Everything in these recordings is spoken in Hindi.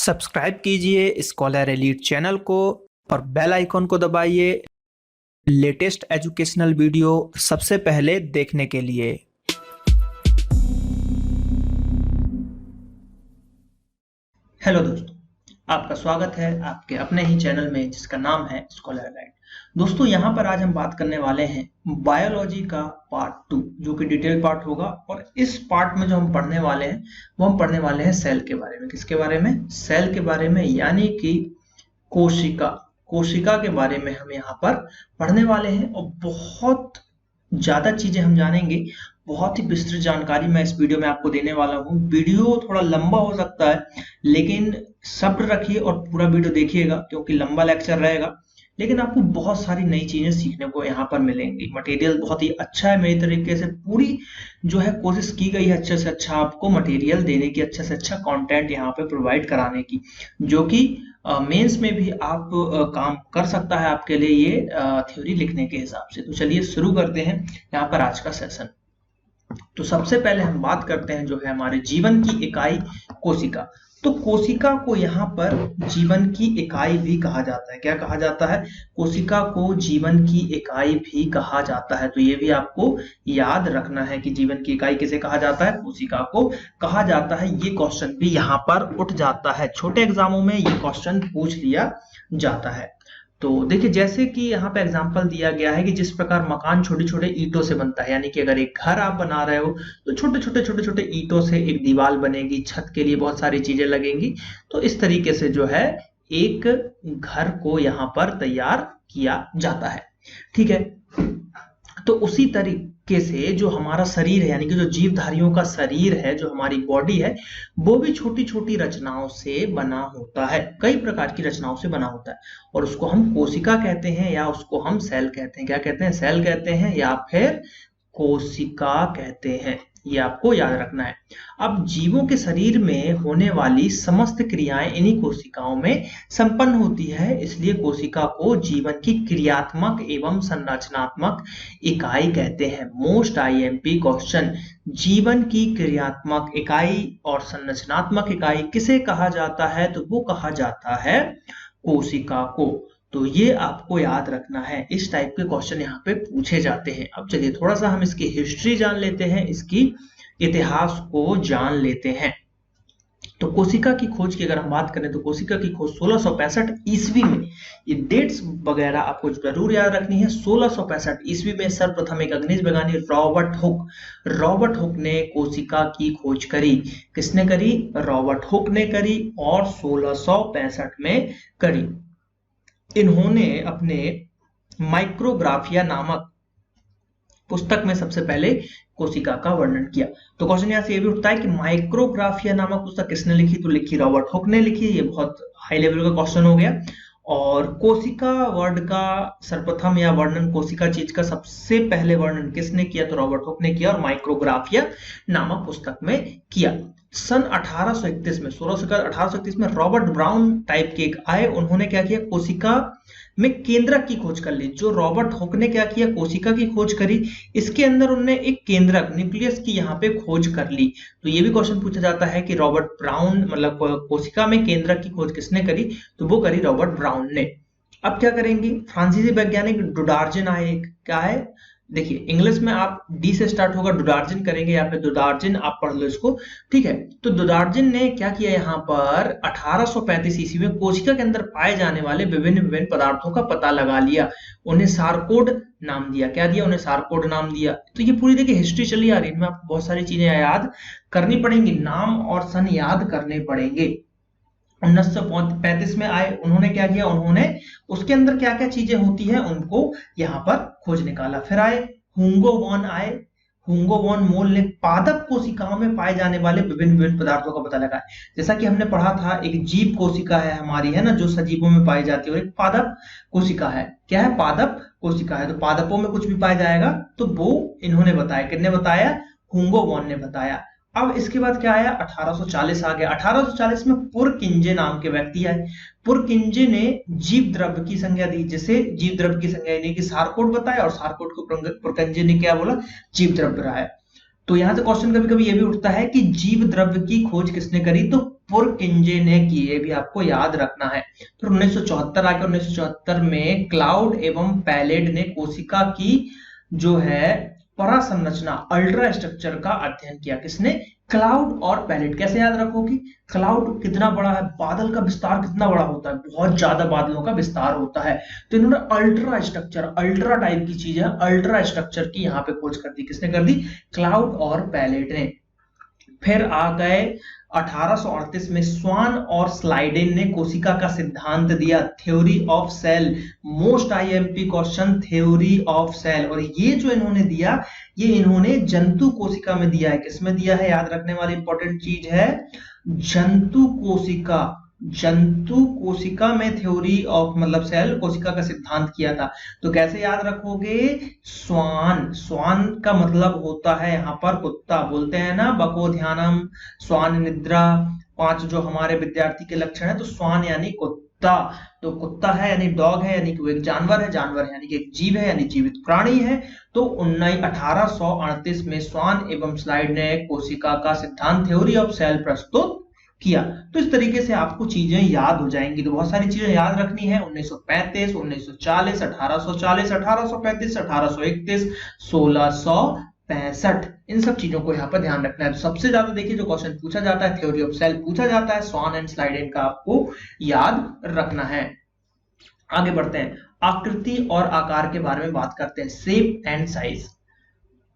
सब्सक्राइब कीजिए स्कॉलर एलीट चैनल को और बेल आइकॉन को दबाइए लेटेस्ट एजुकेशनल वीडियो सबसे पहले देखने के लिए। हेलो दोस्तों, आपका स्वागत है आपके अपने ही चैनल में जिसका नाम है स्कॉलर एलीट। दोस्तों, यहाँ पर आज हम बात करने वाले हैं बायोलॉजी का पार्ट 2 जो कि डिटेल पार्ट होगा। और इस पार्ट में जो हम पढ़ने वाले हैं वो हम पढ़ने वाले हैं सेल के बारे में। किसके बारे में? सेल के बारे में, यानी कि कोशिका के बारे में हम यहाँ पर पढ़ने वाले हैं। और बहुत ज्यादा चीजें हम जानेंगे, बहुत ही विस्तृत जानकारी मैं इस वीडियो में आपको देने वाला हूँ। वीडियो थोड़ा लंबा हो सकता है, लेकिन सब्र रखिए और पूरा वीडियो देखिएगा, क्योंकि लंबा लेक्चर रहेगा लेकिन आपको बहुत सारी नई चीजें सीखने को यहाँ पर मिलेंगी। मटेरियल बहुत ही अच्छा है, मेरी तरीके से पूरी जो है कोशिश की गई है अच्छे से अच्छा आपको मटेरियल देने की, अच्छे से अच्छा कंटेंट यहाँ पे प्रोवाइड कराने की, जो कि मेंस में भी आप काम कर सकता है आपके लिए ये थ्योरी लिखने के हिसाब से। तो चलिए शुरू करते हैं यहाँ पर आज का सेशन। तो सबसे पहले हम बात करते हैं जो है हमारे जीवन की इकाई कोशिका। तो कोशिका को यहाँ पर जीवन की इकाई भी कहा जाता है। क्या कहा जाता है? कोशिका को जीवन की इकाई भी कहा जाता है। तो ये भी आपको याद रखना है कि जीवन की इकाई किसे कहा जाता है? कोशिका को कहा जाता है। ये क्वेश्चन भी यहाँ पर उठ जाता है, छोटे एग्जामों में ये क्वेश्चन पूछ लिया जाता है। तो देखिए, जैसे कि यहाँ पे एग्जांपल दिया गया है कि जिस प्रकार मकान छोटे छोटे ईंटों से बनता है, यानी कि अगर एक घर आप बना रहे हो तो छोटे छोटे ईंटों से एक दीवार बनेगी, छत के लिए बहुत सारी चीजें लगेंगी। तो इस तरीके से जो है एक घर को यहाँ पर तैयार किया जाता है। ठीक है, तो उसी तरीके से जो हमारा शरीर है, यानी कि जो जीवधारियों का शरीर है, जो हमारी बॉडी है, वो भी छोटी छोटी रचनाओं से बना होता है। कई प्रकार की रचनाओं से बना होता है और उसको हम कोशिका कहते हैं या उसको हम सेल कहते हैं। क्या कहते हैं? सेल कहते हैं या फिर कोशिका कहते हैं। ये आपको याद रखना है। अब जीवों के शरीर में होने वाली समस्त क्रियाएं इन्हीं कोशिकाओं में संपन्न होती है, इसलिए कोशिका को जीवन की क्रियात्मक एवं संरचनात्मक इकाई कहते हैं। मोस्ट आईएमपी क्वेश्चन, जीवन की क्रियात्मक इकाई और संरचनात्मक इकाई किसे कहा जाता है? तो वो कहा जाता है कोशिका को। तो ये आपको याद रखना है, इस टाइप के क्वेश्चन यहाँ पे पूछे जाते हैं। अब चलिए थोड़ा सा हम इसकी हिस्ट्री जान लेते हैं, इसकी इतिहास को जान लेते हैं। तो कोशिका की खोज की अगर हम बात करें तो कोशिका की खोज 1665 ईस्वी में, ये डेट्स वगैरह आपको जरूर याद रखनी है। 1665 ईस्वी में सर्वप्रथम एक खनिज वैज्ञानिक रॉबर्ट हुक ने कोशिका की खोज करी। किसने करी? रॉबर्ट हुक ने करी और 1665 में करी। इन्होंने अपने माइक्रोग्राफिया नामक पुस्तक में सबसे पहले कोशिका का वर्णन किया। तो क्वेश्चन यहाँ से ये भी उठता है कि माइक्रोग्राफिया नामक पुस्तक किसने लिखी? तो लिखी रॉबर्ट हुक ने लिखी। ये बहुत हाई लेवल का क्वेश्चन हो गया। और कोशिका वर्ड का सर्वप्रथम या वर्णन, कोशिका चीज का सबसे पहले वर्णन किसने किया? तो रॉबर्ट हुक ने किया और माइक्रोग्राफिया नामक पुस्तक में किया। सन 1831 में 1831 में रॉबर्ट ब्राउन टाइप के एक आए, उन्होंने क्या किया? कोशिका में केंद्रक की खोज कर ली। जो रॉबर्ट हुक ने क्या किया? कोशिका की खोज करी, इसके अंदर उन्होंने एक केंद्रक न्यूक्लियस की यहाँ पे खोज कर ली। तो ये भी क्वेश्चन पूछा जाता है कि रॉबर्ट ब्राउन मतलब कोशिका में केंद्रक की खोज किसने करी? तो वो करी रॉबर्ट ब्राउन ने। अब क्या करेंगे? फ्रांसीसी वैज्ञानिक डुडार्जिन आए। क्या है? देखिए, इंग्लिश में आप डी से स्टार्ट होगा, डुडार्जिन करेंगे या फिर डुडार्जिन, आप पढ़ लो इसको। ठीक है, तो डुडार्जिन ने क्या किया? यहाँ पर 1835 ईस्वी में कोशिका के अंदर पाए जाने वाले विभिन्न पदार्थों का पता लगा लिया। उन्हें सारकोड नाम दिया। क्या दिया? उन्हें सारकोड नाम दिया। तो ये पूरी देखिए हिस्ट्री चली आ रही है, इनमें आपको बहुत सारी चीजें याद करनी पड़ेंगी, नाम और सन याद करने पड़ेंगे। 1935 में आए, उन्होंने क्या किया? उन्होंने उसके अंदर क्या क्या चीजें होती हैं उनको यहाँ पर खोज निकाला। फिर आए हुंगो वॉन आए। हुंगो वॉन मोल ने पादप कोशिकाओं में पाए जाने वाले विभिन्न पदार्थों का पता लगाया। जैसा कि हमने पढ़ा था, एक जीव कोशिका है हमारी, है ना, जो सजीवों में पाई जाती है, और एक पादप कोशिका है। क्या है? पादप कोशिका है। तो पादपों में कुछ भी पाया जाएगा तो वो इन्होंने बताया। किसने बताया? हुंगो वॉन ने बताया। अब इसके बाद क्या आया? 1840 आ गया। 1840 में पुरकिंजे नाम के व्यक्ति आए। पुरकिंजे ने जीव द्रव्य की संज्ञा दी, जिसे जीव द्रव्य की संज्ञा यानी कि सारकोड बताया, और सारकोड को पुरकिंजे ने क्या बोला? जीव द्रव्य रहा है। तो यहाँ से क्वेश्चन कभी कभी ये भी उठता है कि जीव द्रव्य की खोज किसने करी? तो पुरकिंजे ने की, ये भी आपको याद रखना है। फिर 1974 आके 1974 में क्लाउड एवं पैलेट ने कोशिका की जो है परासंरचना अल्ट्रा स्ट्रक्चर का अध्ययन किया। किसने? क्लाउड और पैलेट। कैसे याद रखोगे? क्लाउड कितना बड़ा है, बादल का विस्तार कितना बड़ा होता है, बहुत ज्यादा बादलों का विस्तार होता है, तो इन्होंने अल्ट्रा स्ट्रक्चर, अल्ट्रा टाइप की चीज है, अल्ट्रा स्ट्रक्चर की यहाँ पे खोज कर दी। किसने कर दी? क्लाउड और पैलेट ने। फिर आ गए 1838 में स्वान और स्लाइडेन ने कोशिका का सिद्धांत दिया, theory of cell. Most IMP question, theory of cell. और ये जो इन्होंने दिया, ये इन्होंने जंतु कोशिका में दिया है। किसमें दिया है? याद रखने वाली इंपॉर्टेंट चीज है जंतु कोशिका। जंतु कोशिका में थ्योरी ऑफ मतलब सेल कोशिका का सिद्धांत किया था। तो कैसे याद रखोगे? स्वान, स्वान का मतलब होता है यहाँ पर कुत्ता। बोलते हैं ना बको ध्यानम, स्वान निद्रा, 5 जो हमारे विद्यार्थी के लक्षण है, तो स्वान यानी कुत्ता। तो कुत्ता है यानी डॉग है, यानी कि वो एक जानवर है, जानवर है यानी कि एक जीव है, यानी जीवित प्राणी है। तो 1838 में स्वान एवं स्लाइड ने कोशिका का सिद्धांत, थ्योरी ऑफ सेल प्रस्तुत किया। तो इस तरीके से आपको चीजें याद हो जाएंगी। तो बहुत सारी चीजें याद रखनी है। 1935, 1940, 1840, 1835, 1831, 1665, इन सब चीजों को यहाँ पर ध्यान रखना है। तो सबसे ज्यादा देखिए जो क्वेश्चन पूछा जाता है, थ्योरी ऑफ सेल पूछा जाता है, स्वान एंड स्लाइडेन का आपको याद रखना है। आगे बढ़ते हैं, आकृति और आकार के बारे में बात करते हैं, शेप एंड साइज।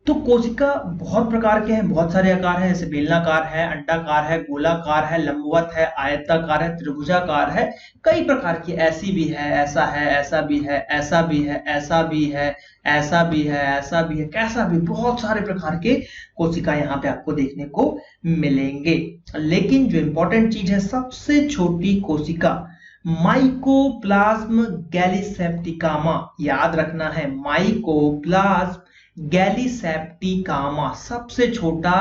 तो कोशिका बहुत प्रकार के हैं, बहुत सारे आकार हैं, जैसे बेलनाकार है, अंडाकार है, गोलाकार है, लंबवत है, आयताकार है, त्रिभुजाकार है, कई प्रकार की। ऐसी भी है, ऐसा है, ऐसा भी है, ऐसा भी है, ऐसा भी है, ऐसा भी है, ऐसा भी है, कैसा भी, बहुत सारे प्रकार के कोशिका यहाँ पे आपको देखने को मिलेंगे। लेकिन जो इंपॉर्टेंट चीज है, सबसे छोटी कोशिका माइकोप्लाज्म गैलीसेप्टिकामा, याद रखना है, माइकोप्लाज्म गैलीसेप्टिकामा सबसे छोटा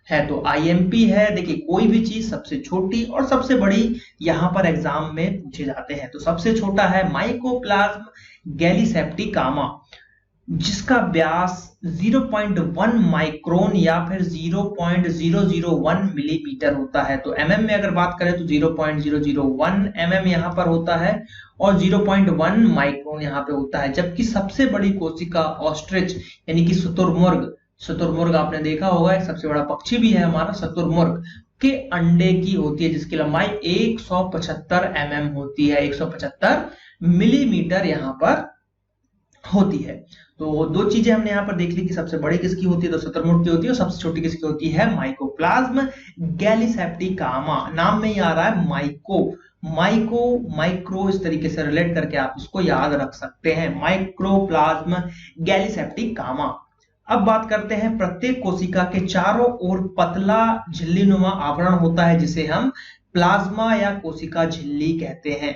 है। तो आईएमपी है। देखिए कोई भी चीज सबसे छोटी और सबसे बड़ी यहाँ पर एग्जाम में पूछे जाते हैं। तो सबसे छोटा है माइकोप्लाज्म गैलीसेप्टिकामा, जिसका व्यास 0.1 माइक्रोन या फिर 0.001 मिलीमीटर होता है। तो एमएम में अगर बात करें तो 0.001 एमएम यहाँ पर होता है और 0.1 माइक्रोन यहाँ पे होता है। जबकि सबसे बड़ी कोशिका ऑस्ट्रिच यानी कि शुतुरमुर्ग, शुतुरमुर्ग आपने देखा होगा, एक सबसे बड़ा पक्षी भी है हमारा शुतुरमुर्ग, के अंडे की होती है, जिसकी लंबाई 175 एमएम होती है, 175 मिलीमीटर यहाँ पर होती है। तो दो चीजें हमने यहाँ पर देख ली कि सबसे बड़ी किसकी होती है, तो शुतुरमुर्ग की होती है, और सबसे छोटी किसकी होती है, माइकोप्लाज्म गैलीसेप्टिकामा। नाम में ही आ रहा है माइको, माइको माइक्रो, इस तरीके से रिलेट करके आप इसको याद रख सकते हैं, माइक्रोप्लाज्म गैलीसेप्टिकामा। अब बात करते हैं, प्रत्येक कोशिका के चारों ओर पतला झिल्लीनुमा आवरण होता है, जिसे हम प्लाज्मा या कोशिका झिल्ली कहते हैं।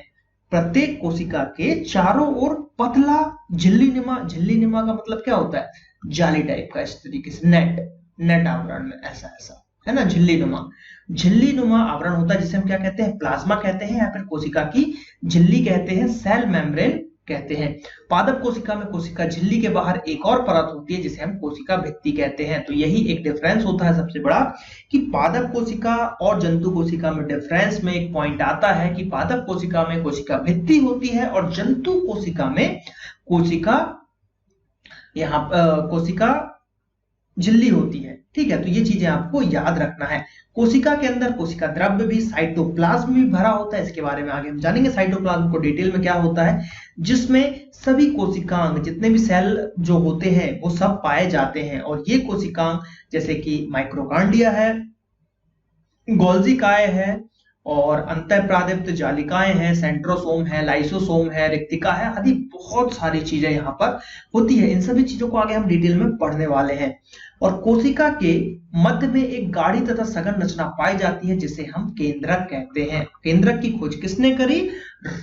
प्रत्येक कोशिका के चारों ओर पतला झिल्लीनुमा, झिल्लीनुमा का मतलब क्या होता है, जाली टाइप का, इस तरीके से नेट आवरण में ऐसा ऐसा है ना, झिल्लीनुमा, झिल्लीनुमा आवरण होता है, जिसे हम क्या कहते हैं, प्लाज्मा कहते हैं, या फिर कोशिका की झिल्ली कहते हैं, सेल मेम्ब्रेन कहते हैं। पादप कोशिका में कोशिका झिल्ली के बाहर एक और परत होती है, जिसे हम कोशिका भित्ति कहते हैं। तो यही एक डिफरेंस होता है सबसे बड़ा, कि पादप कोशिका और जंतु कोशिका में डिफरेंस में एक पॉइंट आता है कि पादप कोशिका में कोशिका भित्ति होती है और जंतु कोशिका में कोशिका कोशिका झिल्ली होती है। ठीक है, तो ये चीजें आपको याद रखना है। कोशिका के अंदर कोशिका द्रव्य भी साइटोप्लाज्म भी भरा होता है, इसके बारे में आगे हम जानेंगे साइटोप्लाज्म को डिटेल में क्या होता है, जिसमें सभी कोशिकांग, जितने भी सेल जो होते हैं वो सब पाए जाते हैं। और ये कोशिकांग जैसे कि माइक्रोकांडिया है, गोल्जी काय है, और अंतःप्रादीप्त जालिकाएं हैं, सेंट्रोसोम है, लाइसोसोम है, रिक्तिका है, आदि बहुत सारी चीजें यहाँ पर होती है। इन सभी चीजों को आगे हम डिटेल में पढ़ने वाले हैं। और कोशिका के मध्य में एक गाढ़ी तथा सघन रचना पाई जाती है, जिसे हम केंद्रक कहते हैं। केंद्रक की खोज किसने करी,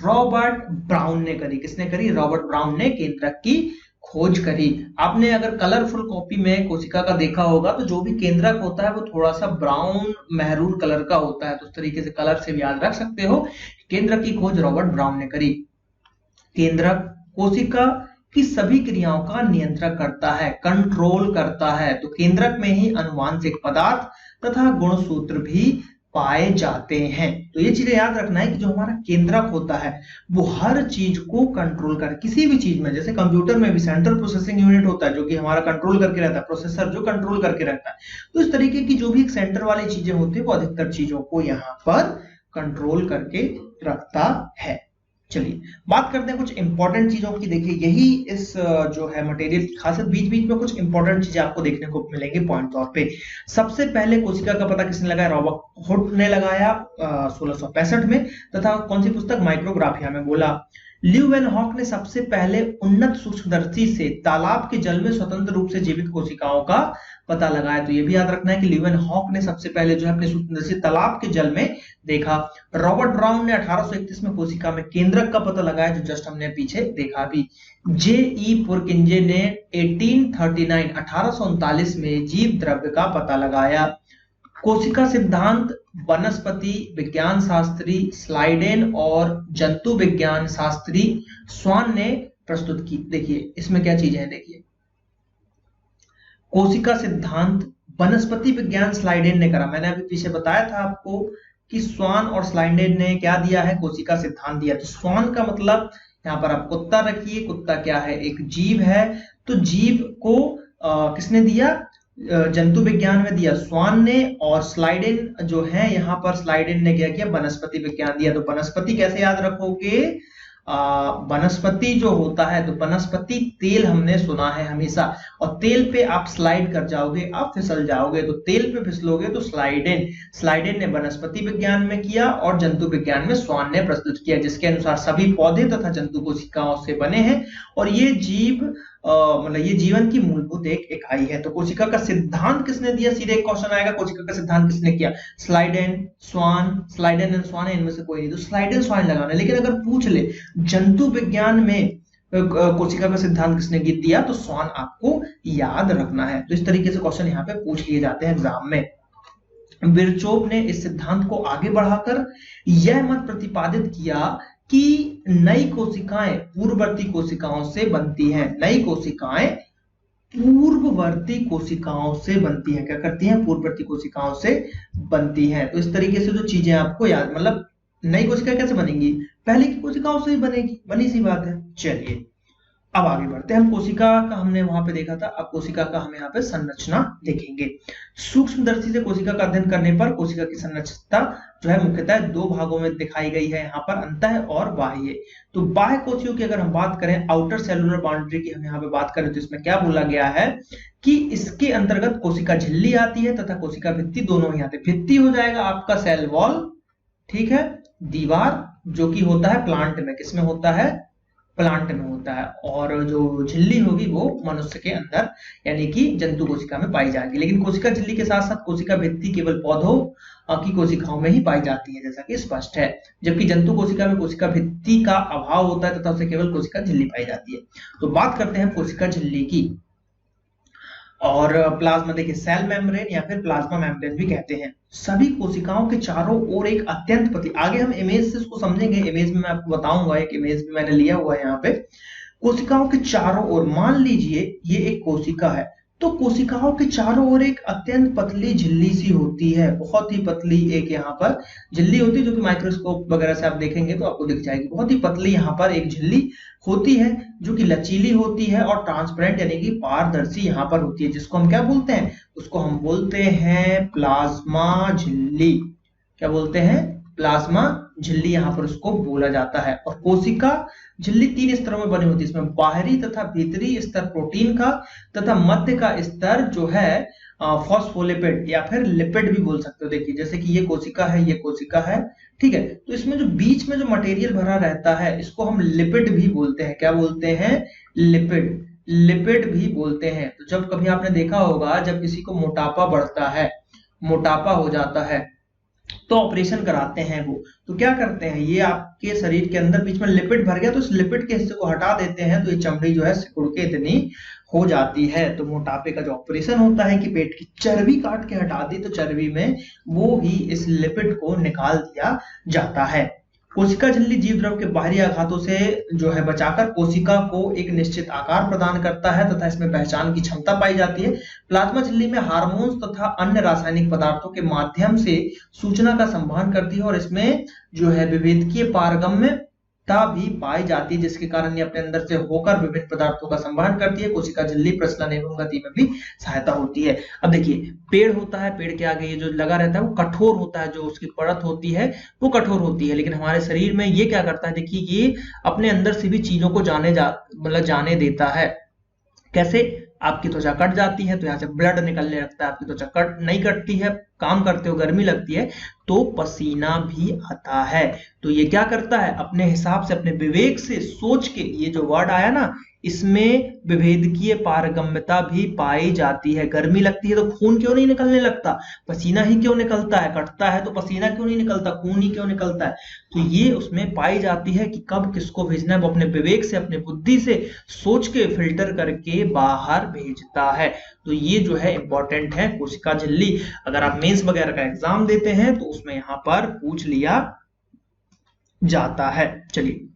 रॉबर्ट ब्राउन ने करी। किसने करी, रॉबर्ट ब्राउन ने केंद्रक की खोज करी। आपने अगर कलरफुल कॉपी में कोशिका का देखा होगा तो जो भी केंद्रक होता है वो थोड़ा सा ब्राउन महरून कलर का होता है, तो उस तरीके से कलर से भी याद रख सकते हो। केंद्रक की खोज रॉबर्ट ब्राउन ने करी। केंद्रक कोशिका की सभी क्रियाओं का नियंत्रण करता है, कंट्रोल करता है। तो केंद्रक में ही अनुवांशिक पदार्थ तथा गुणसूत्र भी पाए जाते हैं। तो ये चीजें याद रखना है कि जो हमारा केंद्रक होता है वो हर चीज को कंट्रोल कर, किसी भी चीज में, जैसे कंप्यूटर में भी सेंट्रल प्रोसेसिंग यूनिट होता है जो कि हमारा कंट्रोल करके रहता है, प्रोसेसर जो कंट्रोल करके रहता है। तो इस तरीके की जो भी एक सेंटर वाली चीजें होती है वो अधिकतर चीजों को यहाँ पर कंट्रोल करके रखता है। चलिए बात करते हैं कुछ इंपॉर्टेंट चीजों की। देखिए यही इस जो है मटेरियल की खासियत, बीच बीच में कुछ इंपॉर्टेंट चीजें आपको देखने को मिलेंगे पॉइंट तौर पे। सबसे पहले कोशिका का पता किसने लगाया? रॉबर्ट हुक ने लगाया 1665 में, तथा कौन सी पुस्तक? माइक्रोग्राफिया में। बोला ल्यूवेनहॉक ने सबसे पहले उन्नत सूक्ष्मदर्शी से तालाब के जल में स्वतंत्र रूप से जीवित कोशिकाओं का पता लगाया। तो ये भी याद रखना है कि ल्यूवेनहॉक ने सबसे पहले जो है अपने सूक्ष्मदर्शी तालाब के जल में देखा। रॉबर्ट ब्राउन ने 1831 में कोशिका में केंद्रक का पता लगाया, जो जस्ट हमने पीछे देखा भी। जे.ई. पुरकिंजे ने 1839 में जीव द्रव्य का पता लगाया। कोशिका सिद्धांत वनस्पति विज्ञान शास्त्री स्लाइडेन और जंतु विज्ञान शास्त्री स्वान ने प्रस्तुत की। देखिए इसमें क्या चीजें हैं, देखिए कोशिका सिद्धांत वनस्पति विज्ञान स्लाइडेन ने करा। मैंने अभी पीछे बताया था आपको कि स्वान और स्लाइडेन ने क्या दिया है? कोशिका सिद्धांत दिया। तो स्वान का मतलब यहाँ पर आप कुत्ता रखिए, कुत्ता क्या है? एक जीव है। तो जीव को किसने दिया? जंतु विज्ञान में दिया स्वान ने, और स्लाइडेन जो है यहाँ पर स्लाइडेन ने क्या किया? वनस्पति विज्ञान दिया। तो वनस्पति कैसे याद रखोगे? वनस्पति जो होता है, तो वनस्पति तेल हमने सुना है हमेशा, और तेल पे आप स्लाइड कर जाओगे, आप फिसल जाओगे। तो तेल पे फिसलोगे तो स्लाइडेन ने वनस्पति विज्ञान में किया और जंतु विज्ञान में स्वान ने प्रस्तुत किया, जिसके अनुसार सभी पौधे तथा जंतु कोशिकाओं से बने हैं और ये जीव मतलब ये जीवन की मूलभूत एक इकाई है। तो कोशिका का सिद्धांत किसने दिया? सीधे एक क्वेश्चन आएगा, कोशिका का सिद्धांत किसने किया? स्लाइडेन एंड स्वान है, इनमें से कोई नहीं, तो स्लाइडेन स्वान लगाना। लेकिन अगर पूछ ले जंतु विज्ञान में कोशिका का सिद्धांत किसने दिया, तो स्वान आपको याद रखना है। तो इस तरीके से क्वेश्चन यहाँ पे पूछ लिए जाते हैं एग्जाम में। विरचोव ने इस सिद्धांत को आगे बढ़ाकर यह मत प्रतिपादित किया कि नई कोशिकाएं पूर्ववर्ती कोशिकाओं से बनती हैं। नई कोशिकाएं पूर्ववर्ती कोशिकाओं से बनती हैं। क्या करती हैं? पूर्ववर्ती कोशिकाओं से बनती हैं। तो इस तरीके से जो चीजें आपको याद, मतलब नई कोशिकाएं कैसे बनेंगी? पहले की कोशिकाओं से ही बनेगी, बनी सी बात है। चलिए अब आगे बढ़ते हैं। हम कोशिका का हमने वहां पे देखा था, अब कोशिका का हम यहाँ पे संरचना देखेंगे। सूक्ष्मदर्शी से कोशिका का अध्ययन करने पर कोशिका की संरचना जो है मुख्यतः दो भागों में दिखाई गई है यहाँ पर, अंतः और बाह्य। तो बाह्य कोशियों की अगर हम बात करें, आउटर सेलुलर बाउंड्री की हम यहाँ पे बात करें, तो इसमें क्या बोला गया है कि इसके अंतर्गत कोशिका झिल्ली आती है तथा कोशिका भित्ति दोनों ही आते हैं। भित्ति हो जाएगा आपका सेल वॉल, ठीक है, दीवार, जो कि होता है प्लांट में, किसमें होता है? प्लांट में होता है। और जो झिल्ली होगी वो मनुष्य के अंदर यानी कि जंतु कोशिका में पाई जाएगी। लेकिन कोशिका झिल्ली के साथ साथ कोशिका भित्ति केवल पौधों की कोशिकाओं में ही पाई जाती है, जैसा कि स्पष्ट है। जबकि जंतु कोशिका में कोशिका भित्ति का अभाव होता है तथा उसे केवल कोशिका झिल्ली पाई जाती है। तो बात करते हैं कोशिका झिल्ली की। और प्लाज्मा, देखिए सेल मेम्ब्रेन या फिर प्लाज्मा मेम्ब्रेन भी कहते हैं। सभी कोशिकाओं के चारों ओर एक अत्यंत पतली, आगे हम इमेज से इसको समझेंगे, इमेज में मैं आपको बताऊंगा, एक इमेज भी मैंने लिया हुआ है यहाँ पे। कोशिकाओं के चारों ओर, मान लीजिए ये एक कोशिका है, तो कोशिकाओं के चारों ओर एक अत्यंत पतली झिल्ली सी होती है, बहुत ही पतली एक यहाँ पर झिल्ली होती है, जो कि माइक्रोस्कोप वगैरह से आप देखेंगे तो आपको दिख जाएगी। बहुत ही पतली यहाँ पर एक झिल्ली होती है जो कि लचीली होती है और ट्रांसपेरेंट यानी कि पारदर्शी यहाँ पर होती है, जिसको हम क्या बोलते हैं? उसको हम बोलते हैं प्लाज्मा झिल्ली। क्या बोलते हैं? प्लाज्मा झिल्ली यहाँ पर उसको बोला जाता है। और कोशिका झिल्ली 3 स्तरों में बनी होती है, इसमें बाहरी तथा भीतरी स्तर प्रोटीन का तथा मध्य का स्तर जो है फॉस्फोलिपिड या फिर लिपिड भी बोल सकते हो। देखिए जैसे कि ये कोशिका है, ये कोशिका है, ठीक है, तो इसमें जो बीच में जो मटेरियल भरा रहता है इसको हम लिपिड भी बोलते हैं। क्या बोलते हैं? लिपिड भी बोलते हैं। तो जब कभी आपने देखा होगा, जब किसी को मोटापा बढ़ता है, मोटापा हो जाता है, तो ऑपरेशन कराते हैं वो, तो क्या करते हैं, ये आपके शरीर के अंदर बीच में लिपिड भर गया तो इस लिपिड के हिस्से को हटा देते हैं, तो ये चमड़ी जो है सिकुड़ के इतनी हो जाती है। तो मोटापे का जो ऑपरेशन होता है कि पेट की चर्बी काट के हटा दी, तो चर्बी में वो ही इस लिपिड को निकाल दिया जाता है। कोशिका झिल्ली जीव द्रव के बाहरी आघातों से जो है बचाकर कोशिका को एक निश्चित आकार प्रदान करता है तथा इसमें पहचान की क्षमता पाई जाती है। प्लाज्मा झिल्ली में हार्मोन्स तथा अन्य रासायनिक पदार्थों के माध्यम से सूचना का संवहन करती है और इसमें जो है विभेदकीय पारगम्यता भी पाई जाती है, जिसके कारण ये अपने अंदर से होकर विभिन्न पदार्थों का संवहन करती है। कोशिका झिल्ली प्रसलन एवं गति में भी सहायता होती है। अब देखिए, पेड़ होता है, पेड़ के आगे ये जो लगा रहता है वो कठोर होता है, जो उसकी परत होती है वो कठोर होती है, लेकिन हमारे शरीर में ये क्या करता है, देखिए ये अपने अंदर से भी चीजों को जाने देता है। कैसे? आपकी त्वचा कट जाती है तो यहाँ से ब्लड निकलने लगता है, आपकी त्वचा कट नहीं कटती है, काम करते हो गर्मी लगती है तो पसीना भी आता है। तो ये क्या करता है, अपने हिसाब से अपने विवेक से सोच के, ये जो वर्ड आया ना, इसमें विभेदकीय पारगम्यता भी पाई जाती है। गर्मी लगती है तो खून क्यों नहीं निकलने लगता, पसीना ही क्यों निकलता है, कटता है तो पसीना क्यों नहीं निकलता, खून ही क्यों निकलता है। तो ये उसमें पाई जाती है कि कब किसको भेजना है, वो अपने विवेक से, अपने बुद्धि से सोच के फिल्टर करके बाहर भेजता है। तो ये जो है इंपॉर्टेंट है कोशिका झिल्ली। अगर आप मेंस वगैरह का एग्जाम देते हैं तो उसमें यहाँ पर पूछ लिया जाता है। चलिए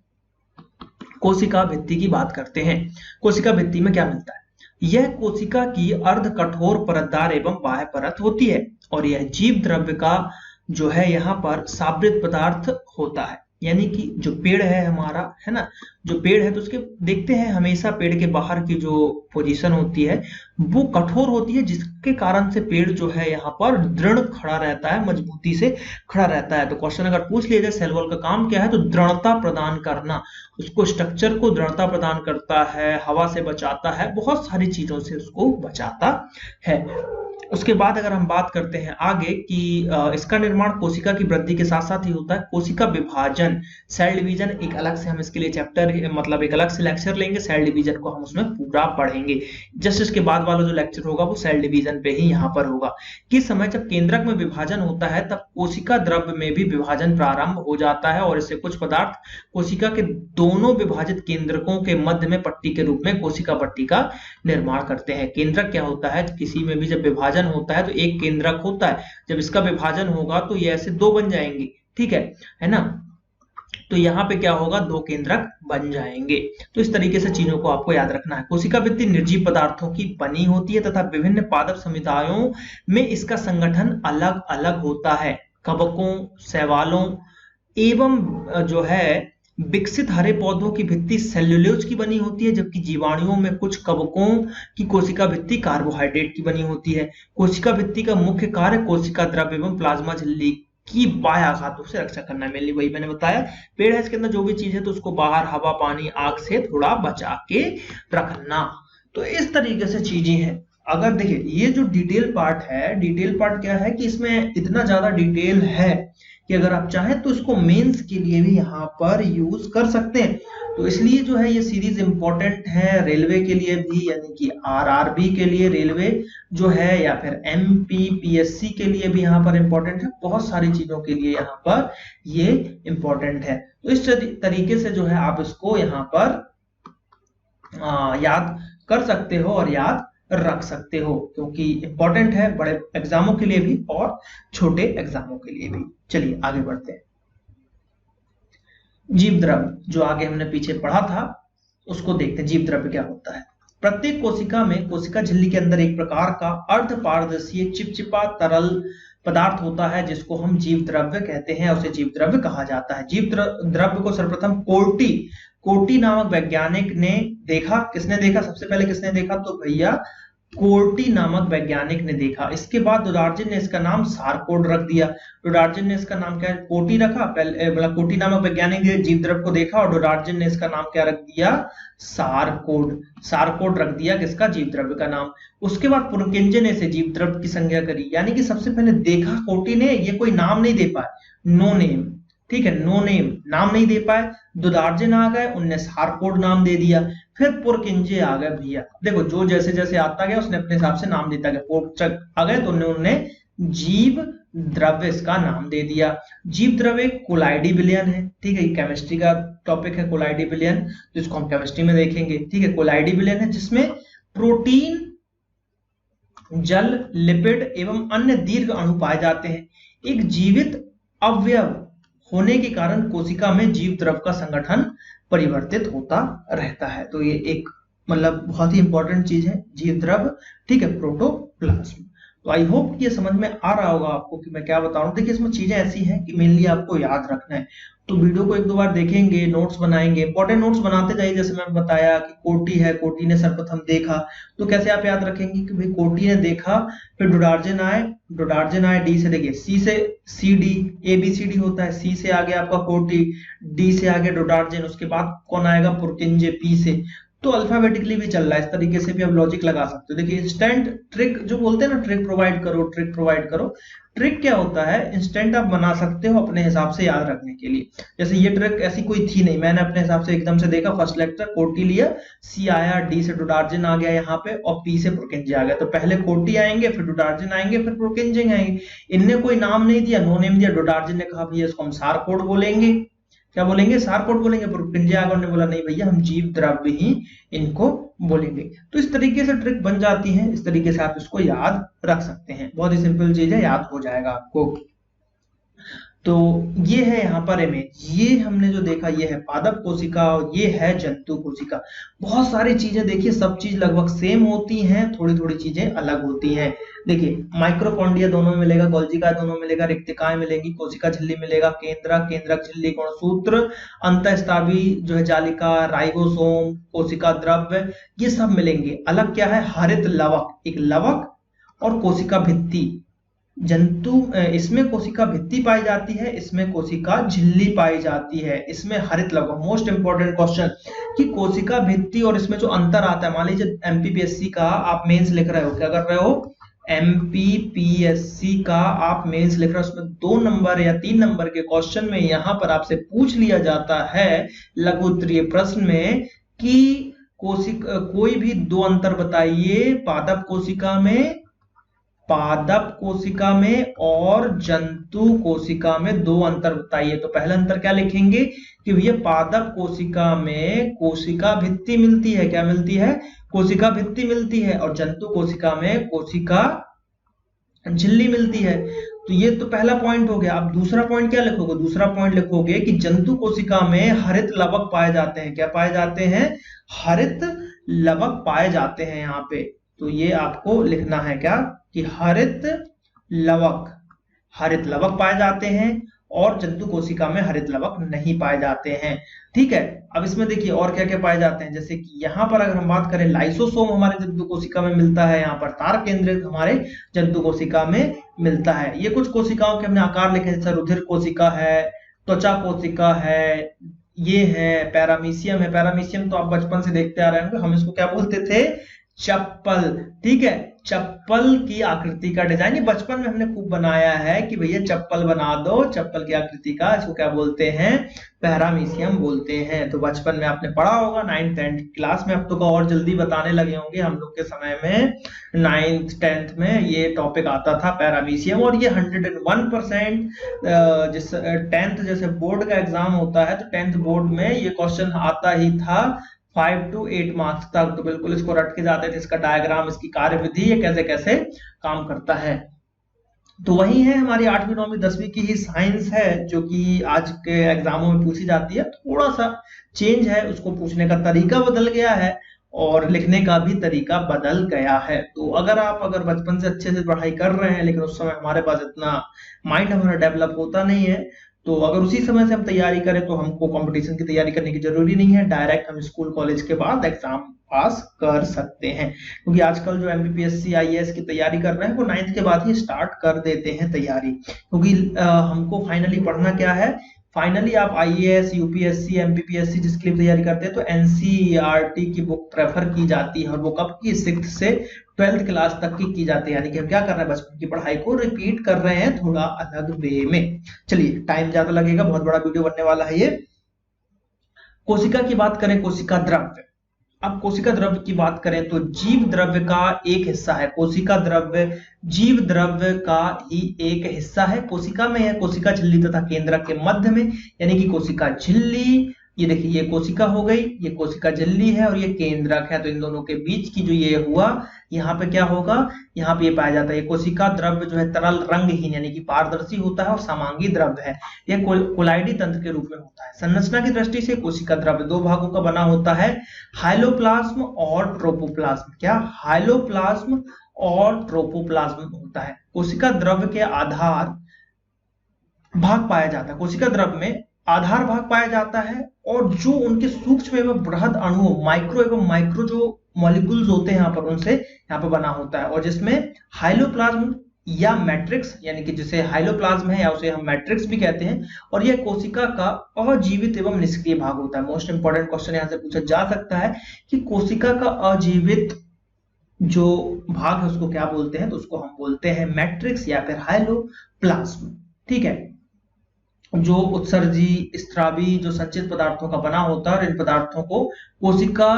कोशिका भित्ति की बात करते हैं। कोशिका भित्ति में क्या मिलता है? यह कोशिका की अर्ध कठोर परतदार एवं बाह्य परत होती है और यह जीव द्रव्य का जो है यहाँ पर सावृत पदार्थ होता है। यानी कि जो पेड़ है हमारा, है ना, जो पेड़ है तो उसके देखते हैं हमेशा पेड़ के बाहर की जो पोजीशन होती है वो कठोर होती है, जिसके कारण से पेड़ जो है यहाँ पर दृढ़ खड़ा रहता है, मजबूती से खड़ा रहता है। तो क्वेश्चन अगर पूछ लिया जाए सेल वॉल का काम क्या है, तो दृढ़ता प्रदान करना, उसको स्ट्रक्चर को दृढ़ता प्रदान करता है, हवा से बचाता है, बहुत सारी चीजों से उसको बचाता है। उसके बाद अगर हम बात करते हैं आगे कि इसका निर्माण कोशिका की वृद्धि के साथ साथ ही होता है। कोशिका विभाजन, सेल डिवीजन, एक अलग से हम इसके लिए चैप्टर मतलब एक अलग से लेक्चर लेंगे, सेल डिवीजन को हम उसमें पूरा पढ़ेंगे। जस्ट इसके बाद वाला जो लेक्चर होगा वो सेल डिवीजन पे ही यहाँ पर होगा। किस समय जब केंद्रक में विभाजन होता है तब कोशिका द्रव्य में भी विभाजन प्रारंभ हो जाता है और इससे कुछ पदार्थ कोशिका के दोनों विभाजित केंद्रकों के मध्य में पट्टी के रूप में कोशिका पट्टी का निर्माण करते हैं। केंद्रक क्या होता है, किसी में भी जब विभाजन होता है तो एक केंद्रक होता है, जब इसका विभाजन होगा तो ये ऐसे दो बन जाएंगे, ठीक है ना। तो यहाँ पे क्या होगा, दो केंद्रक बन जाएंगे। तो इस तरीके से चीजों को आपको याद रखना है। कोशिका भित्ति निर्जीव पदार्थों की बनी होती है तथा विभिन्न पादप समुदायों में इसका संगठन अलग अलग होता है। कवकों, शैवालों एवं जो है विकसित हरे पौधों की भित्ति सेल्यूलोज की बनी होती है, जबकि जीवाणुओं में कुछ कवकों की कोशिका भित्ति कार्बोहाइड्रेट की बनी होती है। कोशिका भित्ति का मुख्य कार्य कोशिका द्रव्य एवं प्लाज्मा झिल्ली की बाह्य आघातों से रक्षा करना है। मेनली वही मैंने बताया, पेड़ है इसके अंदर जो भी चीज है तो उसको बाहर हवा, पानी, आग से थोड़ा बचा के रखना। तो इस तरीके से चीजें हैं। अगर देखिए ये जो डिटेल पार्ट है, डिटेल पार्ट क्या है कि इसमें इतना ज्यादा डिटेल है कि अगर आप चाहें तो इसको मेंस के लिए भी यहाँ पर यूज कर सकते हैं। तो इसलिए जो है ये सीरीज इंपॉर्टेंट है रेलवे के लिए भी, यानी कि आरआरबी के लिए रेलवे जो है, या फिर एमपीपीएससी के लिए भी यहाँ पर इंपॉर्टेंट है। बहुत सारी चीजों के लिए यहाँ पर ये इंपॉर्टेंट है। तो इस तरीके से जो है आप इसको यहाँ पर याद कर सकते हो और याद रख सकते हो, क्योंकि इंपॉर्टेंट है बड़े एग्जामों के लिए भी और छोटे एग्जामों के लिए भी। चलिए आगे बढ़ते हैं। जीव द्रव्य जो आगे हमने पीछे पढ़ा था उसको देखते हैं। जीव द्रव्य क्या होता है? प्रत्येक कोशिका में, कोशिका झिल्ली के अंदर एक प्रकार का अर्ध पारदर्शी चिपचिपा तरल पदार्थ होता है जिसको हम जीव द्रव्य कहते हैं, उसे जीव द्रव्य कहा जाता है। जीव द्रव्य को सर्वप्रथम कोर्टी नामक वैज्ञानिक ने देखा। किसने देखा? सबसे पहले किसने देखा? तो भैया कोर्टी नामक वैज्ञानिक ने देखा। इसके बाद डोडार्जिन ने इसका नाम सारकोड रख दिया। डोडार्जिन ने इसका नाम क्या, कोर्टी रखा, पहले कोर्टी नामक वैज्ञानिक ने जीव द्रव्य को देखा और डोडार्जिन ने इसका नाम क्या रख दिया? सारकोड रख दिया, किसका? जीव द्रव्य का नाम। उसके बाद पुरकिंजे ने इसे जीव द्रव्य की संज्ञा करी, यानी कि सबसे पहले देखा कोर्टी ने, ये कोई नाम नहीं दे पाए, नो नेम, ठीक है, नो नेम, नाम नहीं दे पाए। डोडार्जिन आ गए, उनने सारकोड नाम दे दिया। फिर पुरकिंजे आ गए। भैया देखो जो जैसे जैसे आता गया उसने अपने हिसाब से नाम देता गया। पोर्चक आ गए तो उन्होंने जीव द्रव्य इसका नाम दे दिया। जीव द्रव्य कोलाइडी विलयन है, ठीक है, केमिस्ट्री का टॉपिक है कोलाइडी विलयन, जिसको हम केमिस्ट्री में देखेंगे, ठीक है। कोलाइडी विलयन है जिसमें प्रोटीन, जल, लिपिड एवं अन्य दीर्घ अणु पाए जाते हैं। एक जीवित अवयव होने के कारण कोशिका में जीव द्रव का संगठन परिवर्तित होता रहता है। तो ये एक मतलब बहुत ही इंपॉर्टेंट चीज है जीव द्रव, ठीक है, प्रोटोप्लाज्म। तो आई होप ये समझ में आ रहा होगा आपको कि मैं क्या बता रहा हूँ। देखिए इसमें चीजें ऐसी हैं कि मेनली आपको याद रखना है, तो वीडियो को एक दो बार देखेंगे, नोट्स बनाएंगे, इंपॉर्टेंट नोट्स बनाते जाइए। जैसे मैंने बताया कि कोटी है, कोटी ने सर्वप्रथम देखा, तो कैसे आप याद रखेंगे कि भाई कोटी ने देखा, फिर डोडार्जन आए, डोडार्जन आए डी से, देखिए सी से C D, A B C D होता है, सी से आ गया आपका कोटी, डी से आ गया डोडार्जन, उसके बाद कौन आएगा, पुरकिंजे पी से। तो अल्फाबेटिकली भी चल रहा है, इस तरीके से भी आप लॉजिक लगा सकते हो। देखिए इंस्टेंट ट्रिक जो बोलते हैं ना, ट्रिक प्रोवाइड करो, ट्रिक प्रोवाइड करो। ट्रिक क्या होता है, इंस्टेंट आप बना सकते हो अपने हिसाब से याद रखने के लिए। जैसे ये ट्रिक ऐसी कोई थी नहीं, मैंने अपने हिसाब से एकदम से देखा, फर्स्ट लेक्चर कोटी लिया, सी आया, डी से डोडार्जन आ गया यहाँ पे, और पी से पुरकिंजे आ गया। तो पहले कोटी आएंगे, फिर डोडार्जन आएंगे, फिर पुरकिंजे आएंगे। इनने कोई नाम नहीं दिया, नो नेम दिया। डोडार्जन ने कहा भैया इसको हम सारकोड बोलेंगे, क्या बोलेंगे, सारकोड बोलेंगे। पुरकिंजे आगे ने बोला नहीं भैया हम जीव द्रव्य ही इनको बोलेंगे। तो इस तरीके से ट्रिक बन जाती है, इस तरीके से आप इसको याद रख सकते हैं। बहुत ही सिंपल चीज है, याद हो जाएगा आपको। तो ये है यहाँ पर इमेज, ये हमने जो देखा ये है पादप कोशिका और ये है जंतु कोशिका। बहुत सारी चीजें देखिए, सब चीज लगभग सेम होती हैं, थोड़ी थोड़ी चीजें अलग होती हैं। देखिए माइक्रोकॉन्ड्रिया दोनों में मिलेगा, गोल्जिका दोनों में मिलेगा, रिक्तिकाएं मिलेंगी, कोशिका झिल्ली मिलेगा, केंद्रक, केंद्रक झिल्ली, गुणसूत्र, अंतःस्रावी जो है जालिका, राइबोसोम, कोशिका द्रव्य, ये सब मिलेंगे। अलग क्या है, हरित लवक, एक लवक और कोशिका भित्ति। जंतु इसमें कोशिका भित्ति पाई जाती है, इसमें कोशिका झिल्ली पाई जाती है, इसमें हरित लवक। मोस्ट इंपोर्टेंट क्वेश्चन कि कोशिका भित्ति और इसमें जो अंतर आता है, मान लीजिए एमपीपीएससी का आप मेंस लिख रहे हो, क्या कर रहे हो, एमपीपीएससी का आप मेंस लिख रहे हो, उसमें 2 नंबर या 3 नंबर के क्वेश्चन में यहां पर आपसे पूछ लिया जाता है लघु उत्तरीय प्रश्न में कि कोशिका कोई भी 2 अंतर बताइए, पादप कोशिका में, पादप कोशिका में और जंतु कोशिका में 2 अंतर बताइए। तो पहला अंतर क्या लिखेंगे कि भैया पादप कोशिका में कोशिका भित्ति मिलती है, क्या मिलती है, कोशिका भित्ति मिलती है, और जंतु कोशिका में कोशिका झिल्ली मिलती है। तो ये तो पहला पॉइंट हो गया। अब दूसरा पॉइंट क्या लिखोगे, दूसरा पॉइंट लिखोगे कि जंतु कोशिका में हरित लवक पाए जाते हैं, क्या पाए जाते हैं, हरित लवक पाए जाते हैं यहाँ पे। तो ये आपको लिखना है क्या कि हरित लवक पाए जाते हैं और जंतु कोशिका में हरित लवक नहीं पाए जाते हैं, ठीक है। अब इसमें देखिए और क्या क्या पाए जाते हैं, जैसे कि यहाँ पर अगर हम बात करें लाइसोसोम हमारे जंतु कोशिका में मिलता है, यहाँ पर तार केंद्रित हमारे जंतु कोशिका में मिलता है। ये कुछ कोशिकाओं के हमने आकार लिखे, जैसे रुधिर कोशिका है, त्वचा कोशिका है, ये है पैरामीशियम है। पैरामीशियम तो आप बचपन से देखते आ रहे होंगे, हम इसको क्या बोलते थे, चप्पल, ठीक है। चप्पल की आकृति का डिजाइन ये बचपन में हमने खूब बनाया है कि भैया चप्पल बना दो, चप्पल की आकृति का, इसको क्या बोलते हैं, पैरामीशियम बोलते हैं। तो बचपन में आपने पढ़ा होगा 9th 10th क्लास में, अब तो और जल्दी बताने लगे होंगे, हम लोग के समय में 9th 10th में ये टॉपिक आता था पैरामीशियम। और ये 101% जिस 10th जैसे बोर्ड का एग्जाम होता है तो 10th बोर्ड में ये क्वेश्चन आता ही था 5 to 8 मार्क्स तक। तो बिल्कुल इसको रट के जाते थे, इसका डायग्राम, इसकी कार्यविधि, ये कैसे कैसे काम करता है। तो वही है हमारी 8वीं 9वीं 10वीं की ही साइंस है जो कि आज के एग्जामों में पूछी जाती है। थोड़ा सा चेंज है, उसको पूछने का तरीका बदल गया है और लिखने का भी तरीका बदल गया है। तो अगर बचपन से अच्छे से पढ़ाई कर रहे हैं, लेकिन उस समय हमारे पास इतना माइंड हमारा डेवलप होता नहीं है, तो अगर उसी समय से हम तैयारी करें तो हमको कंपटीशन की तैयारी करने की जरूरी नहीं है, डायरेक्ट हम स्कूल कॉलेज के बाद एग्जाम पास कर सकते हैं। क्योंकि आजकल जो एमपीपीएससी आईएएस की तैयारी कर रहे हैं वो 9th के बाद ही स्टार्ट कर देते हैं तैयारी। क्योंकि हमको फाइनली पढ़ना क्या है, फाइनली आप आईएएस, यूपीएससी, एमपीपीएससी जिसके लिए तैयारी करते हैं तो एनसीईआरटी की बुक प्रेफर की जाती है, और वो कब की, 6th से 12th क्लास तक की जाती है। यानी कि हम क्या कर रहे हैं, बचपन की पढ़ाई को रिपीट कर रहे हैं थोड़ा अलग वे में। चलिए टाइम ज्यादा लगेगा, बहुत बड़ा वीडियो बनने वाला है ये। कोशिका की बात करें, कोशिका द्रव्य। अब कोशिका द्रव्य की बात करें तो जीव द्रव्य का एक हिस्सा है कोशिका द्रव्य, जीव द्रव्य का ही एक हिस्सा है। कोशिका में है, कोशिका झिल्ली तथा केंद्रक के मध्य में, यानी कि कोशिका झिल्ली ये देखिए, ये कोशिका हो गई, ये कोशिका झिल्ली है और ये केंद्रक है। तो इन दोनों के बीच की जो ये हुआ, यहाँ पे क्या होगा, यहाँ पे ये पाया जाता है। ये कोशिका द्रव्य जो है तरल रंगहीन यानी कि पारदर्शी होता है और समांगी द्रव्य है। यह कोलाइडी तंत्र के रूप में होता है। संरचना की दृष्टि से कोशिका द्रव्य दो भागों का बना होता है, हाइलोप्लाज्म और ट्रोपोप्लाज्म। क्या? हाइलोप्लाज्म और ट्रोपोप्लाज्म होता है। कोशिका द्रव्य के आधार भाग पाया जाता है। कोशिका द्रव्य में आधार भाग पाया जाता है और जो उनके सूक्ष्म एवं बृहद अणुओं, माइक्रो एवं माइक्रो जो मॉलिक्यूल्स होते हैं यहाँ पर, उनसे यहाँ पर बना होता है। और जिसमें हाइलोप्लाज्म या मैट्रिक्स यानी कि जिसे हाइलोप्लाज्म है या उसे हम मैट्रिक्स भी कहते हैं, और यह कोशिका का अजीवित एवं निष्क्रिय भाग होता है। मोस्ट इंपॉर्टेंट क्वेश्चन यहाँ से पूछा जा सकता है कि कोशिका का अजीवित जो भाग है उसको क्या बोलते हैं, तो उसको हम बोलते हैं मैट्रिक्स या फिर हाइलोप्लाज्म। ठीक है, जो उत्सर्जी, स्त्रावी, जो संचित पदार्थों का बना होता है और इन पदार्थों को कोशिका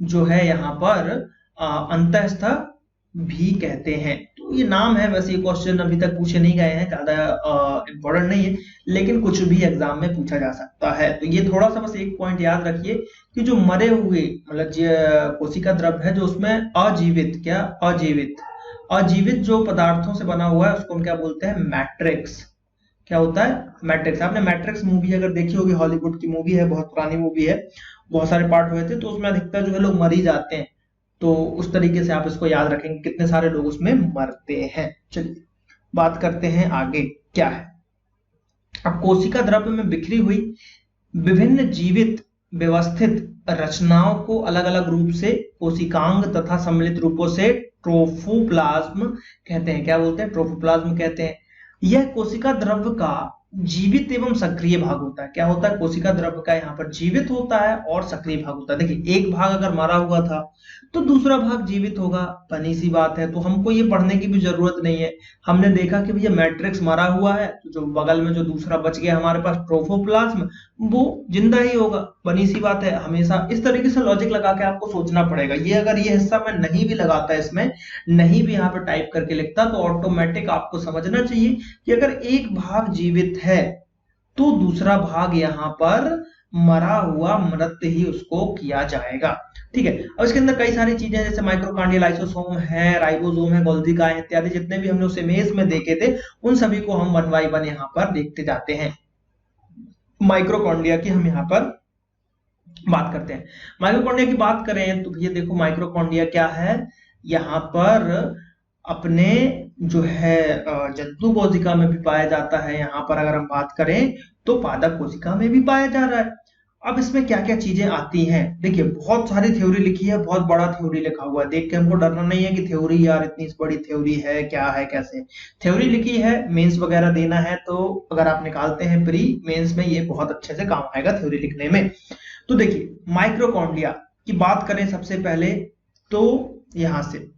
जो है यहाँ पर अंतःस्थ भी कहते हैं। तो ये नाम है, वैसे ये क्वेश्चन अभी तक पूछे नहीं गए हैं, ज्यादा इंपॉर्टेंट नहीं है, लेकिन कुछ भी एग्जाम में पूछा जा सकता है। तो ये थोड़ा सा बस एक पॉइंट याद रखिए कि जो मरे हुए मतलब कोशिका द्रव्य है जो उसमें अजीवित, क्या अजीवित जो पदार्थों से बना हुआ है उसको हम क्या बोलते हैं, मैट्रिक्स। क्या होता है? मैट्रिक्स। आपने मैट्रिक्स मूवी अगर देखी होगी, हॉलीवुड की मूवी है, बहुत पुरानी मूवी है, बहुत सारे पार्ट हुए थे, तो उसमें अधिकतर जो है लोग मर ही जाते हैं। तो उस तरीके से आप इसको याद रखेंगे, कितने सारे लोग उसमें मरते हैं। चलिए बात करते हैं आगे क्या है। अब कोशिका द्रव्य में बिखरी हुई विभिन्न जीवित व्यवस्थित रचनाओं को अलग अलग रूप से कोशिकांग तथा सम्मिलित रूपों से ट्रोफोप्लाज्म कहते हैं। क्या बोलते हैं? ट्रोफोप्लाज्म कहते हैं। यह कोशिका द्रव्य का जीवित एवं सक्रिय भाग होता है। क्या होता है? कोशिका द्रव्य का यहाँ पर जीवित होता है और सक्रिय भाग होता है। देखिए, एक भाग अगर मरा हुआ था तो दूसरा भाग जीवित होगा, बनी सी बात है। तो हमको ये पढ़ने की भी जरूरत नहीं है। हमने देखा कि भैया मैट्रिक्स मरा हुआ है, तो जो बगल में जो दूसरा बच गया हमारे पास ट्रोफोप्लाज्म, वो जिंदा ही होगा, बनी सी बात है। हमेशा इस तरीके से लॉजिक लगा के आपको सोचना पड़ेगा। ये अगर ये हिस्सा मैं नहीं भी लगाता, इसमें नहीं भी यहाँ पर टाइप करके लिखता, तो ऑटोमेटिक आपको समझना चाहिए कि अगर एक भाग जीवित है तो दूसरा भाग यहाँ पर मरा हुआ, मृत ही उसको किया जाएगा। ठीक है, अब इसके अंदर कई सारी चीजें जैसे माइक्रोकांडियल लाइसोसोम है, राइबोसोम है, गोल्गी काई इत्यादि जितने भी हमने उस इमेज में देखे थे, उन सभी को हम वन बाय वन यहाँ पर देखते जाते हैं। माइक्रोकांडिया की हम यहाँ पर बात करते हैं। माइक्रोकांडिया की बात करें तो ये देखो, माइक्रोकांडिया क्या है, यहाँ पर अपने जो है जंतु कोशिका में भी पाया जाता है। यहाँ पर अगर हम बात करें तो पादप कोशिका में भी पाया जा रहा है। अब इसमें क्या क्या चीजें आती हैं, देखिए बहुत सारी थ्योरी लिखी है, बहुत बड़ा थ्योरी लिखा हुआ है। देख के हमको डरना नहीं है कि थ्योरी यार इतनी बड़ी थ्योरी है, क्या है कैसे। थ्योरी लिखी है, मेंस वगैरह देना है तो अगर आप निकालते हैं प्री मेंस में, ये बहुत अच्छे से काम आएगा थ्योरी लिखने में। तो देखिए, माइक्रोकांडिया की बात करें सबसे पहले तो यहां से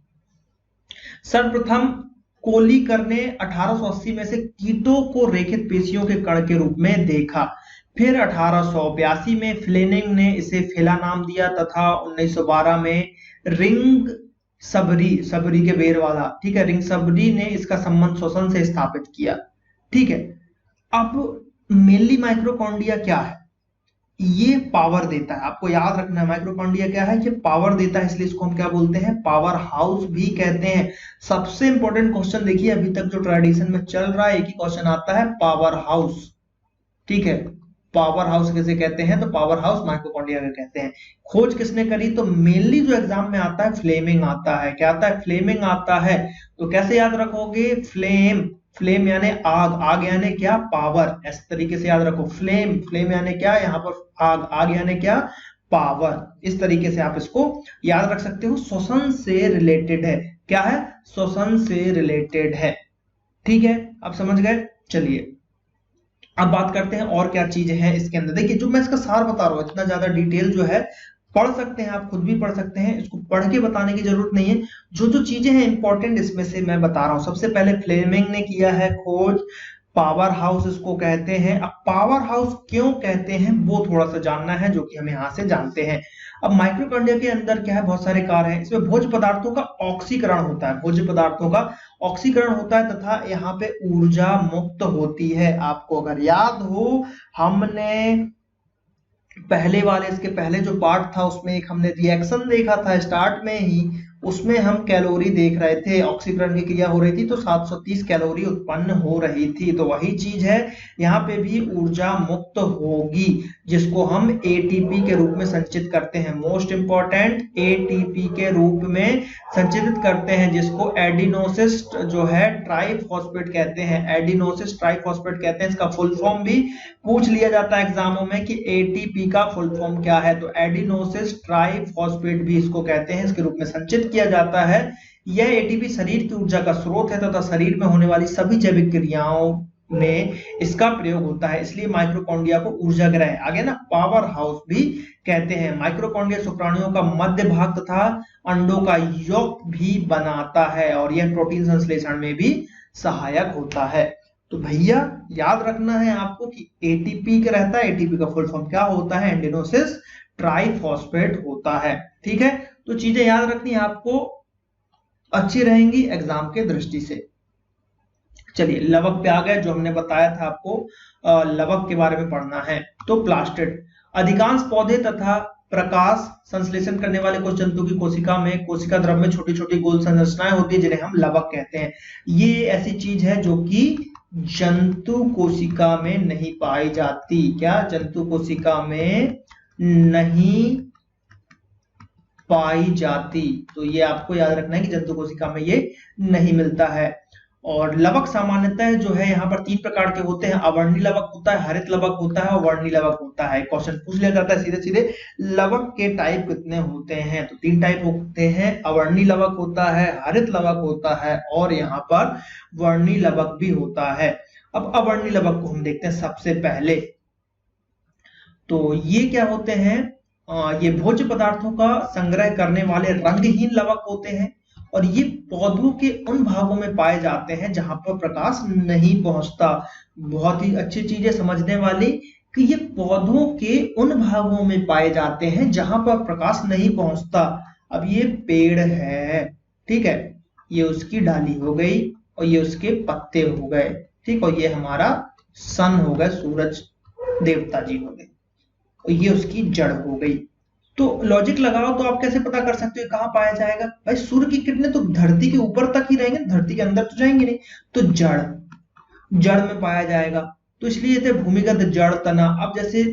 सर्वप्रथम कोलीकर ने 1880 में से कीटों को रेखित पेशियों के कण के रूप में देखा। फिर 1882 में फ्लेमिंग ने इसे फेला नाम दिया तथा 1912 में रिंग सबरी के बेर वाला, ठीक है, रिंग सबरी ने इसका संबंध श्वसन से स्थापित किया। ठीक है, अब मेनली माइक्रोकांडिया क्या है, ये पावर देता है। आपको याद रखना है माइक्रोकांडिया क्या है, ये पावर देता है, इसलिए इसको हम क्या बोलते हैं, पावर हाउस भी कहते हैं। सबसे इंपॉर्टेंट क्वेश्चन देखिए, अभी तक जो ट्रेडिशन में चल रहा है एक ही क्वेश्चन आता है, पावर हाउस। ठीक है, पावर हाउस किसे कहते हैं, तो पावर हाउस माइक्रोकांडिया का कहते हैं। खोज किसने करी, तो मेनली जो एग्जाम में आता है फ्लेमिंग आता है। क्या आता है, फ्लेमिंग आता है। तो कैसे याद रखोगे, फ्लेम यानी आग, आग यानी क्या, पावर। इस तरीके से याद रखो, फ्लेम यानी क्या, यहाँ पर आग, आग यानी क्या, पावर। इस तरीके से आप इसको याद रख सकते हो। श्वसन से रिलेटेड है, क्या है, श्वसन से रिलेटेड है। ठीक है, आप समझ गए। चलिए अब बात करते हैं और क्या चीजें हैं इसके अंदर। देखिए, जो मैं इसका सार बता रहा हूं, इतना ज्यादा डिटेल जो है पढ़ सकते हैं, आप खुद भी पढ़ सकते हैं, इसको पढ़ के बताने की जरूरत नहीं है। जो जो चीजें हैं इंपॉर्टेंट इसमें से मैं बता रहा हूं। सबसे पहले फ्लेमिंग ने किया है खोज, पावर हाउस इसको कहते हैं। अब पावर हाउस क्यों कहते हैं वो थोड़ा सा जानना है, जो कि हम यहाँ से जानते हैं। अब माइक्रोकांडिया के अंदर क्या है, बहुत सारे कार्य हैं। इसमें भोज्य पदार्थों का ऑक्सीकरण होता है, भोज्य पदार्थों का ऑक्सीकरण होता है तथा यहाँ पे ऊर्जा मुक्त होती है। आपको अगर याद हो, हमने पहले वाले इसके पहले जो पार्ट था उसमें एक हमने रिएक्शन देखा था स्टार्ट में ही, उसमें हम कैलोरी देख रहे थे, ऑक्सीकरण की क्रिया हो रही थी तो 730 कैलोरी उत्पन्न हो रही थी। तो वही चीज है यहाँ पे भी ऊर्जा मुक्त होगी जिसको हम एटीपी के रूप में संचित करते हैं। मोस्ट इंपॉर्टेंट, एटीपी के रूप में संचित करते हैं जिसको एडिनोसिस जो है ट्राइफॉस्फेट कहते हैं। एडिनोसिस ट्राइफॉस्फेट कहते हैं। इसका फुल फॉर्म भी पूछ लिया जाता है एग्जामों में कि एटीपी का फुल फॉर्म क्या है, तो एडिनोसिस ट्राइफॉस्फेट भी इसको कहते हैं, इसके रूप में संचित किया जाता है। यह एटीपी शरीर की ऊर्जा का स्रोत है तथा शरीर में होने वाली सभी जैविक क्रियाओं में इसका प्रयोग होता है, इसलिए माइक्रोकॉन्ड्रिया को ऊर्जा ग्रह, आगे ना पावर हाउस भी कहते हैं। माइक्रोकॉन्ड्रिया शुक्राणुओं का मध्य भाग तथा अंडों का यौक भी बनाता है और यह प्रोटीन संश्लेषण में भी सहायक होता है। तो भैया याद रखना है आपको कि एटीपी का रहता है, एटीपी का फुल फॉर्म क्या होता है, एडिनोसिस ट्राइफॉस्फेट होता है। ठीक है, तो चीजें याद रखनी आपको अच्छी रहेंगी एग्जाम के दृष्टि से। चलिए लवक पे आ गए, जो हमने बताया था आपको लवक के बारे में पढ़ना है। तो प्लास्टिड, अधिकांश पौधे तथा प्रकाश संश्लेषण करने वाले कुछ जंतु की कोशिका में, कोशिका द्रव में छोटी छोटी गोल संरचनाएं होती है जिन्हें हम लवक कहते हैं। ये ऐसी चीज है जो कि जंतु कोशिका में नहीं पाई जाती। क्या? जंतु कोशिका में नहीं पाई जाती। तो ये आपको याद रखना है कि जंतु कोशिका में ये नहीं मिलता है। और लवक सामान्यतः जो है यहाँ पर 3 प्रकार के होते हैं। अवर्णी लवक होता है, हरित लवक होता है और वर्णी लवक होता है। क्वेश्चन पूछ लिया जाता है सीधे सीधे, लवक के टाइप कितने होते हैं? तो 3 टाइप होते हैं। अवर्णी लवक होता है, हरित लवक होता है और यहाँ पर वर्णी लवक भी होता है। अब अवर्णी लवक को हम देखते हैं सबसे पहले। तो ये क्या होते हैं? ये भोज्य पदार्थों का संग्रह करने वाले रंगहीन लवक होते हैं और ये पौधों के उन भागों में पाए जाते हैं जहां पर प्रकाश नहीं पहुंचता। बहुत ही अच्छी चीज है समझने वाली कि ये पौधों के उन भागों में पाए जाते हैं जहां पर प्रकाश नहीं पहुंचता। अब ये पेड़ है, ठीक है, ये उसकी डाली हो गई और ये उसके पत्ते हो गए, ठीक, और ये हमारा सन हो गए, सूरज देवता जी हो गए, और ये उसकी जड़ हो गई। तो लॉजिक लगाओ तो आप कैसे पता कर सकते हो कहां पाया जाएगा? भाई सूर्य की किरणें तो धरती के ऊपर तक ही रहेंगे, धरती के अंदर तो जाएंगे नहीं, तो जड़ में पाया जाएगा। तो इसलिए थे भूमिगत जड़ तना। अब जैसे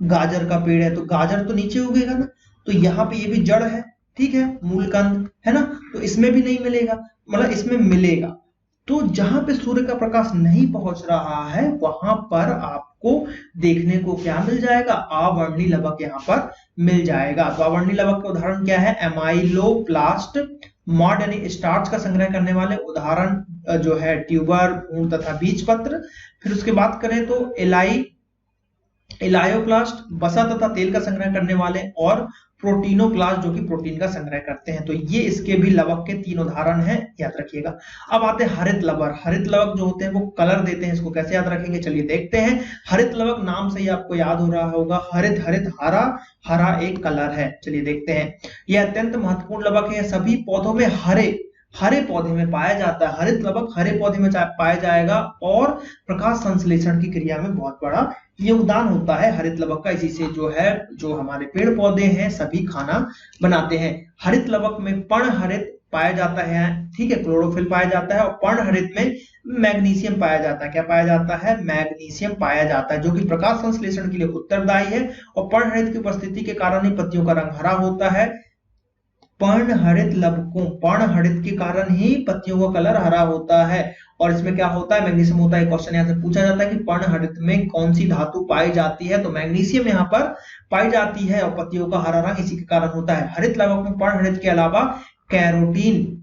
गाजर का पेड़ है तो गाजर तो नीचे उगेगा ना, तो यहाँ पे ये भी जड़ है, ठीक है, मूलकंद है ना, तो इसमें भी नहीं मिलेगा, मतलब इसमें मिलेगा। तो जहां पे सूर्य का प्रकाश नहीं पहुंच रहा है वहां पर आपको देखने को क्या मिल जाएगा? अवर्णी लवक यहाँ पर मिल जाएगा। तो अवर्णी लवक का उदाहरण क्या है? एमाइलोप्लास्ट, मॉड यानी स्टार्च का संग्रह करने वाले, उदाहरण जो है ट्यूबर, भ्रूण तथा बीज पत्र। फिर उसके बात करें तो इलायोप्लास्ट, वसा तथा तेल का संग्रह करने वाले, और प्रोटीनोप्लास्ट जो कि प्रोटीन का संग्रह करते हैं। तो ये इसके भी लवक के 3 उदाहरण हैं, याद रखिएगा। अब आते हैं हरित लवक। हरित लवक जो होते हैं वो कलर देते हैं, इसको कैसे याद रखेंगे चलिए देखते हैं। हरित लवक नाम से ही आपको याद हो रहा होगा, हरित हरित हरा, हरा एक कलर है। चलिए देखते हैं, यह अत्यंत महत्वपूर्ण लवक है, सभी पौधों में हरे पौधे में पाया जाता है। हरित लवक हरे पौधे में पाया जाएगा और प्रकाश संश्लेषण की क्रिया में बहुत बड़ा योगदान होता है हरित लवक का। इसी से जो हमारे पेड़ पौधे हैं सभी खाना बनाते हैं। हरित लवक में पर्णहरित पाया जाता है, ठीक है, क्लोरोफिल पाया जाता है, और पर्णहरित में मैग्नीशियम पाया जाता है। क्या पाया जाता है? मैग्नीशियम पाया जाता है, जो कि प्रकाश संश्लेषण के लिए उत्तरदायी है। और पर्णहरित की उपस्थिति के कारण ही पत्तियों का रंग हरा होता है। पर्णहरित लवकों, पर्णहरित के कारण ही पत्तियों का कलर हरा होता है। और इसमें क्या होता है? मैग्नीशियम होता है। क्वेश्चन यहाँ से पूछा जाता है कि पर्णहरित में कौन सी धातु पाई जाती है? तो मैग्नीशियम यहाँ पर पाई जाती है और पत्तियों का हरा रंग इसी के कारण होता है। हरित लवक में पर्णहरित के अलावा कैरोटीन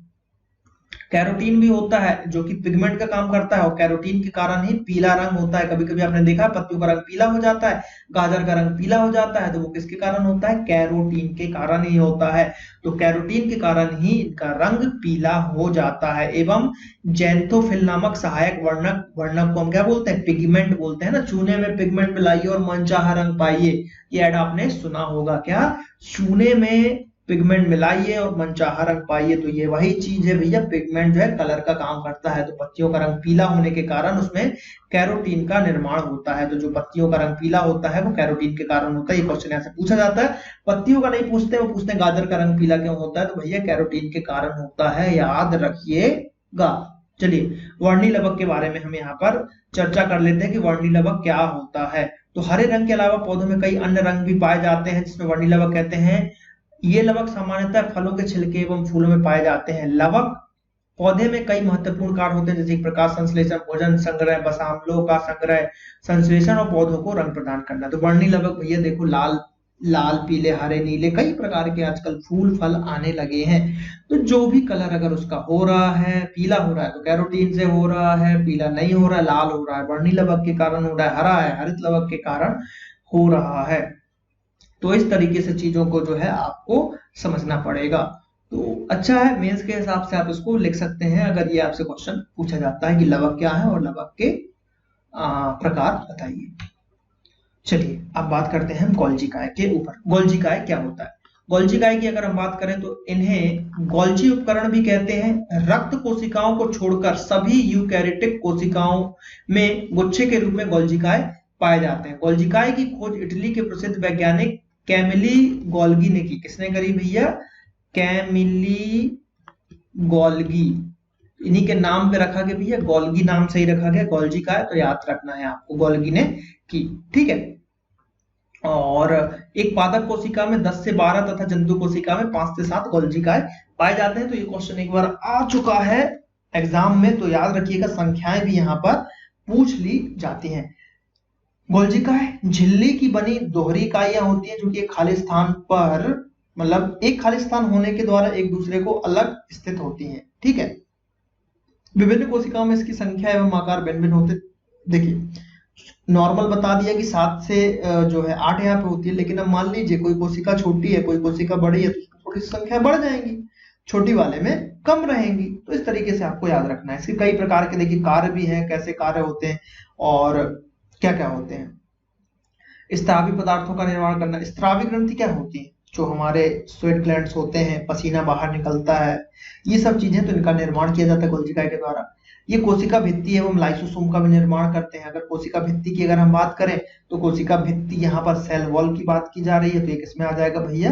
भी होता है जो कि पिगमेंट का काम करता है, और कैरोटीन के कारण ही पीला रंग होता है। कभी कभी आपने देखा पत्तियों का रंग पीला हो जाता है, गाजर का रंग पीला हो जाता है, तो वो किसके कारण होता है? कैरोटीन के कारण ही होता है। तो कैरोटीन के कारण ही इनका रंग पीला हो जाता है। एवं जैंथोफिल नामक सहायक वर्णक को हम क्या बोलते हैं? पिगमेंट बोलते हैं ना। चूने में पिगमेंट मिलाइए और मनचाहा रंग पाइए, ये ऐड आपने सुना होगा। क्या? चूने में पिगमेंट मिलाइए और मनचाहा रंग पाइए। तो ये वही चीज है भैया, पिगमेंट जो है कलर का काम करता है। तो पत्तियों का रंग पीला होने के कारण उसमें कैरोटीन का निर्माण होता है। तो जो पत्तियों का रंग पीला होता है वो कैरोटीन के कारण होता है। ये क्वेश्चन ऐसे पूछा जाता है। पत्तियों का नहीं पूछते, वो पूछते हैं गाजर का रंग पीला क्यों होता है, तो भैया कैरोटीन के कारण होता है, याद रखिएगा। चलिए वर्णी लवक के बारे में हम यहाँ पर चर्चा कर लेते हैं कि वर्णी लवक क्या होता है। तो हरे रंग के अलावा पौधों में कई अन्य रंग भी पाए जाते हैं जिसमें वर्णी लवक कहते हैं। ये लवक सामान्यतः फलों के छिलके एवं फूलों में पाए जाते हैं। लवक पौधे में कई महत्वपूर्ण कार्य होते हैं जैसे प्रकाश संश्लेषण, भोजन संग्रह, बसामलों का संग्रह, संश्लेषण और पौधों को रंग प्रदान करना। तो वर्णी लवक भैया देखो लाल लाल, पीले, हरे, नीले, कई प्रकार के आजकल फूल फल आने लगे हैं। तो जो भी कलर अगर उसका हो रहा है, पीला हो रहा है तो कैरोटीन से हो रहा है, पीला नहीं हो रहा है, लाल हो रहा है वर्णी लवक के कारण हो रहा है, हरा है हरित लवक के कारण हो रहा है। तो इस तरीके से चीजों को जो है आपको समझना पड़ेगा। तो अच्छा है, मेंस के हिसाब से आप इसको लिख सकते हैं अगर ये आपसे क्वेश्चन पूछा जाता है कि लवक क्या है और लवक के प्रकार बताइए। चलिए अब बात करते हैं हम गोल्जी काय के ऊपर। गोल्जी काय क्या होता है? गोल्जी काय की अगर हम बात करें तो इन्हें गोल्जी उपकरण भी कहते हैं। रक्त कोशिकाओं को छोड़कर सभी यूकैरियोटिक कोशिकाओं में गुच्छे के रूप में गोल्जी काय पाए जाते हैं। गोल्जी काय की खोज इटली के प्रसिद्ध वैज्ञानिक कैमिली गोल्गी ने की। किसने करी भैया? Camillo Golgi. इन्हीं के नाम पे रखा गया भैया, गोल्गी नाम से ही रखा गया गोल्जी काय, तो याद रखना है आपको, गोल्गी ने की। ठीक है। और एक पादप कोशिका में 10 से 12 तथा जंतु कोशिका में 5 से 7 गोल्जी काय पाए जाते हैं। तो ये क्वेश्चन एक बार आ चुका है एग्जाम में, तो याद रखिएगा, संख्याएं भी यहाँ पर पूछ ली जाती हैं। गोल्जी काय झिल्ली की बनी दोहरी इकाइयां होती हैं जो कि एक खाली स्थान पर, मतलब एक खाली स्थान होने के द्वारा एक दूसरे को अलग स्थित होती हैं। ठीक है। विभिन्न कोशिकाओं में इसकी संख्या एवं आकार भिन्न भिन्न होते। देखिए नॉर्मल बता दिया कि 7 से जो है 8 यहाँ पे होती है, लेकिन अब मान लीजिए कोई कोशिका छोटी है कोई कोशिका बड़ी है तो थोड़ी संख्या बढ़ जाएंगी, छोटी वाले में कम रहेंगी। तो इस तरीके से आपको याद रखना है। इसके कई प्रकार के देखिए कार्य भी हैं, कैसे कार्य होते हैं और क्या क्या होते हैं। स्त्रावी पदार्थों का निर्माण करना। स्त्रावी ग्रंथि क्या होती है? जो हमारे स्वेट ग्लैंड्स होते हैं, पसीना बाहर निकलता है, ये सब चीजें, तो इनका निर्माण किया जाता है गोल्जी काय के द्वारा। ये कोशिका भित्ति एवं लाइसोसोम का भी निर्माण करते हैं। अगर कोशिका भित्ति की अगर हम बात करें तो कोशिका भित्ति यहाँ पर सेल वॉल की बात की जा रही है, तो ये किसमें आ जाएगा भैया?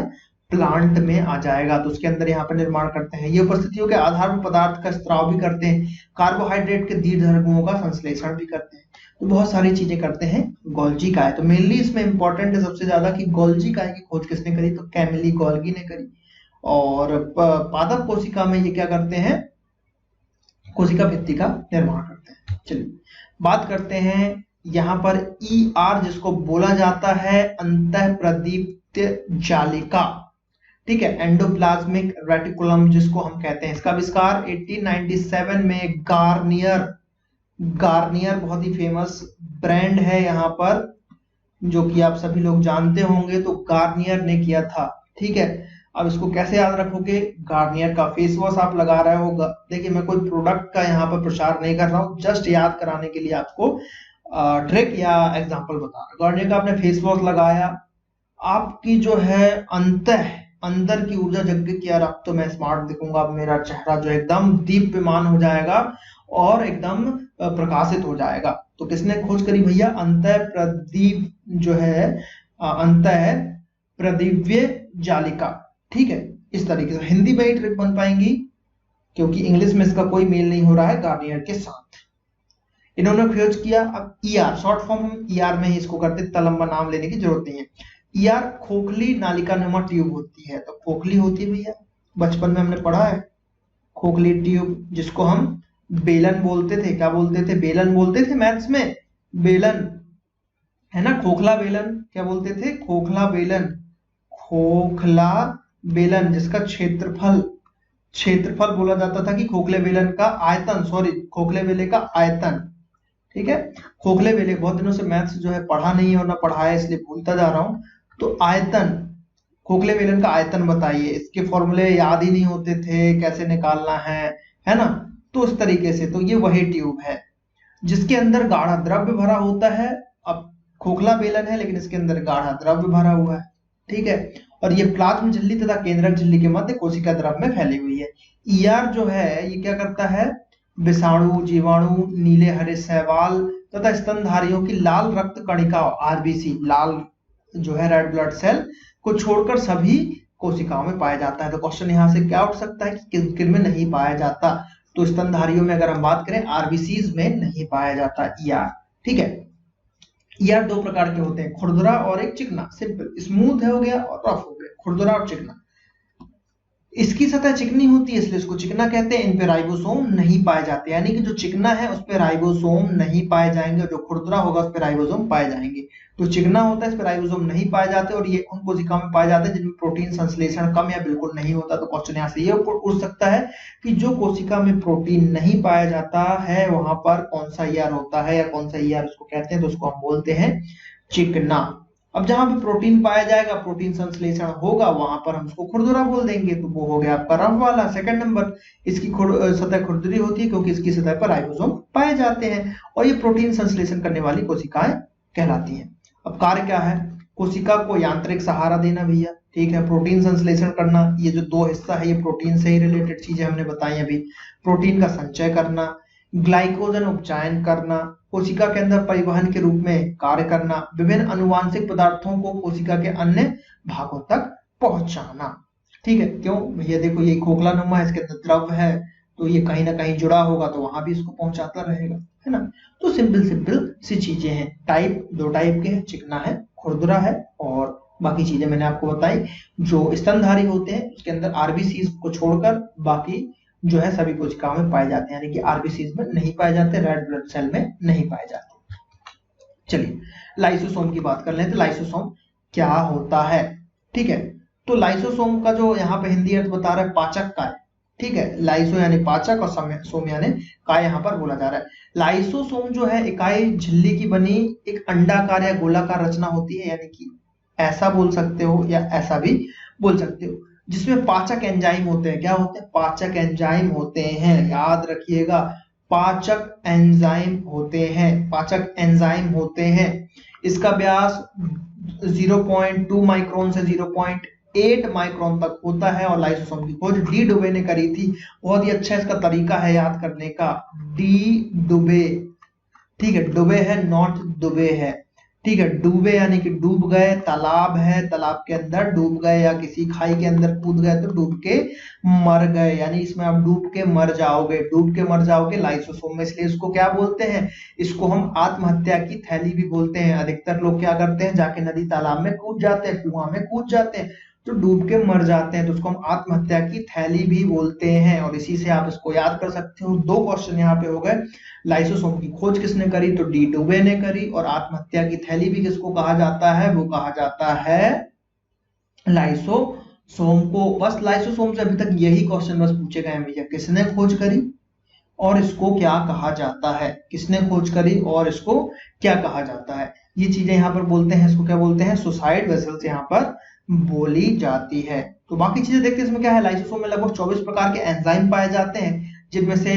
प्लांट में आ जाएगा। तो उसके अंदर यहाँ पर निर्माण करते हैं। ये उपस्थितियों के आधार पर पदार्थ का स्त्राव भी करते हैं, कार्बोहाइड्रेट के दीर्घ का संश्लेषण भी करते हैं। तो बहुत सारी चीजें करते हैं गोल्जी काय। तो मेनली इसमें इंपॉर्टेंट है सबसे ज्यादा कि गोल्जी काय की खोज किसने करी? तो कैमिली गोल्गी ने करी। और पादप कोशिका में ये क्या करते हैं? कोशिका भित्ति का निर्माण करते हैं। चलिए बात करते हैं यहाँ पर ER जिसको बोला जाता है अंतःप्रदीप्त जालिका। ठीक है। एंडोप्लाज्मिक रेटिकुलम जिसको हम कहते हैं। इसका आविष्कार 1897 में गार्नियर बहुत ही फेमस ब्रांड है यहाँ पर, जो कि आप सभी लोग जानते होंगे, तो गार्नियर ने किया था। ठीक है। अब इसको कैसे याद रखोगे? गार्नियर का फेस वॉश आप लगा रहे हो। देखिए मैं कोई प्रोडक्ट का यहाँ पर प्रचार नहीं कर रहा हूँ, जस्ट याद कराने के लिए आपको ट्रिक या एग्जांपल बता रहा हूँ। गार्नियर का आपने फेस वॉश लगाया, आपकी जो है अंदर की ऊर्जा जग गई कि यार अब तो मैं स्मार्ट दिखूंगा, अब मेरा चेहरा जो एकदम दीप्यमान हो जाएगा और एकदम प्रकाशित हो जाएगा। तो किसने खोज करी भैया? अंतःप्रदीप जो है अंतःप्रदीव्य जालिका। ठीक है। इस तरीके से हिंदी में ही ट्रिक बन पाएंगी क्योंकि इंग्लिश में इसका कोई मेल नहीं हो रहा है गार्नियर के साथ। इन्होंने खोज किया। अब ER शॉर्ट फॉर्म हम ER में ही इसको करते, इतना लंबा नाम लेने की जरूरत नहीं है। ER खोखली नालिकानुमा ट्यूब होती है। तो खोखली होती है भैया, बचपन में हमने पढ़ा है, खोखली ट्यूब जिसको हम बेलन बोलते थे। क्या बोलते थे? बेलन बोलते थे मैथ्स में, बेलन है ना, खोखला बेलन। क्या बोलते थे? खोखला बेलन। खोखला बेलन जिसका क्षेत्रफल बोला जाता था कि खोखले बेलन का आयतन, खोखले बेले का आयतन। ठीक है। खोखले बेले, बहुत दिनों से मैथ्स जो है पढ़ा नहीं है और ना पढ़ा है इसलिए भूलता जा रहा हूं। तो आयतन, खोखले बेलन का आयतन बताइए। इसके फॉर्मूले याद ही नहीं होते थे, कैसे निकालना है ना। तो उस तरीके से तो ये वही ट्यूब है जिसके अंदर गाढ़ा द्रव्य भरा होता है। अब खोखला बेलन है लेकिन इसके अंदर गाढ़ा द्रव्य भरा हुआ है। ठीक है। और ये प्लाज्मा झिल्ली तथा केंद्रक झिल्ली के मध्य कोशिका द्रव में फैली हुई है। ईआर जो है ये क्या करता है, विषाणु, जीवाणु, नीले हरे शैवाल तथा स्तनधारियों की लाल रक्त कणिका आरबीसी, लाल जो है रेड ब्लड सेल को छोड़कर सभी कोशिकाओं में पाया जाता है। तो क्वेश्चन यहाँ से क्या उठ सकता है कि किन में नहीं पाया जाता, तो स्तनधारियों में अगर हम बात करें आरबीसीज में नहीं पाया जाता ईआर। ठीक है, ईआर दो प्रकार के होते हैं, खुरदरा और एक चिकना। सिंपल, स्मूथ है हो गया और रफ हो गया, खुरदरा और चिकना। इसकी सतह चिकनी होती है इसलिए इसको चिकना कहते हैं। इन पे राइबोसोम नहीं पाए जाते, यानी कि जो चिकना है उस पे राइबोसोम नहीं पाए जाएंगे और जो खुरदरा होगा उस पे राइबोसोम पाए जाएंगे। तो चिकना होता है, इस पे राइबोसोम नहीं पाए जाते और ये उन कोशिकाओं में पाए जाते हैं जिनमें प्रोटीन संश्लेषण कम या बिल्कुल नहीं होता। तो क्वेश्चन यहाँ से ये उठ सकता है कि जो कोशिका में प्रोटीन नहीं पाया जाता है वहां पर कौन सा ईआर होता है या कौन सा ईआर उसको कहते हैं, तो उसको हम बोलते हैं चिकना। अब जहां पे प्रोटीन पाया जाएगा, प्रोटीन संश्लेषण होगा, वहां पर हम उसको खुरदरा बोल देंगे। तो वो हो गया आपका रफ वाला, सेकंड नंबर। इसकी सतह खुरदरी होती है क्योंकि इसकी सतह पर राइबोसोम पाए जाते हैं और ये प्रोटीन संश्लेषण करने वाली कोशिकाएं कहलाती हैं। अब कार्य क्या है, कोशिका को यांत्रिक सहारा देना भैया, ठीक है, प्रोटीन संश्लेषण करना, ये जो दो हिस्सा है ये प्रोटीन से ही रिलेटेड चीजें हमने बताई अभी। प्रोटीन का संचय करना, ग्लाइकोजन उपचयन करना, कोशिका के अंदर परिवहन के रूप में कार्य करना, विभिन्न अनुवांशिक पदार्थों को कोशिका के अन्य भागों तक पहुंचाना। ठीक है, क्यों भैया, देखो ये खोखला नुमा है, इसके अंदर द्रव है तो ये कहीं ना कहीं जुड़ा होगा तो वहां भी इसको पहुंचाता रहेगा, है ना। तो सिंपल सी चीजें हैं। टाइप दो टाइप के हैं, चिकना है, खुरदरा है, और बाकी चीजें मैंने आपको बताई। जो स्तनधारी होते हैं उसके अंदर आरबीसी को छोड़कर बाकी जो है सभी कोशिकाओं में पाए जाते हैं, यानी कि आरबीसी में नहीं पाए जाते, रेड ब्लड सेल में नहीं पाए जाते। चलिए लाइसोसोम की बात कर लें। तो लाइसोसोम क्या होता है, ठीक है। तो लाइसोसोम का जो यहाँ पे हिंदी अर्थ बता रहा है पाचक काय, ठीक है। लाइसो यानी पाचक और सोम यानी काय यहाँ पर बोला जा रहा है। लाइसोसोम जो है इकाई झिल्ली की बनी एक अंडाकार या गोलाकार रचना होती है, यानी कि ऐसा बोल सकते हो या ऐसा भी बोल सकते हो, जिसमें पाचक एंजाइम होते हैं। क्या होते हैं, पाचक एंजाइम होते हैं, याद रखिएगा, पाचक एंजाइम होते हैं, पाचक एंजाइम होते हैं। इसका व्यास 0.2 माइक्रोन से 0.8 माइक्रोन तक होता है और लाइसोसोम की खोज डी डुबे ने करी थी। बहुत ही अच्छा इसका तरीका है याद करने का, डी डुबे, ठीक है, डुबे है नॉट दुबे है, ठीक है। डूबे यानी कि डूब गए, तालाब है, तालाब के अंदर डूब गए या किसी खाई के अंदर कूद गए तो डूब के मर गए, यानी इसमें आप डूब के मर जाओगे, डूब के मर जाओगे लाइसोसोम में। इसलिए इसको क्या बोलते हैं, इसको हम आत्महत्या की थैली भी बोलते हैं। अधिकतर लोग क्या करते हैं, जाके नदी तालाब में कूद जाते हैं, कुआं में कूद जाते हैं तो डूब के मर जाते हैं, तो उसको हम आत्महत्या की थैली भी बोलते हैं। और इसी से आप इसको याद कर सकते हो। दो क्वेश्चन यहाँ पे हो गए, लाइसोसोम की खोज किसने करी, तो डी डुबे ने करी, और आत्महत्या की थैली भी किसको कहा जाता है, वो कहा जाता है लाइसोसोम को। बस लाइसोसोम से अभी तक यही क्वेश्चन बस पूछे गए हैं भैया, किसने खोज करी और इसको क्या कहा जाता है, किसने खोज करी और इसको क्या कहा जाता है, ये चीजें यहाँ पर बोलते हैं। इसको क्या बोलते हैं, सुसाइड वेसल्स यहाँ पर बोली जाती है। तो बाकी चीजें देखते हैं इसमें क्या है। लाइसोसोम में लगभग 24 प्रकार के एंजाइम पाए जाते हैं, जिनमें से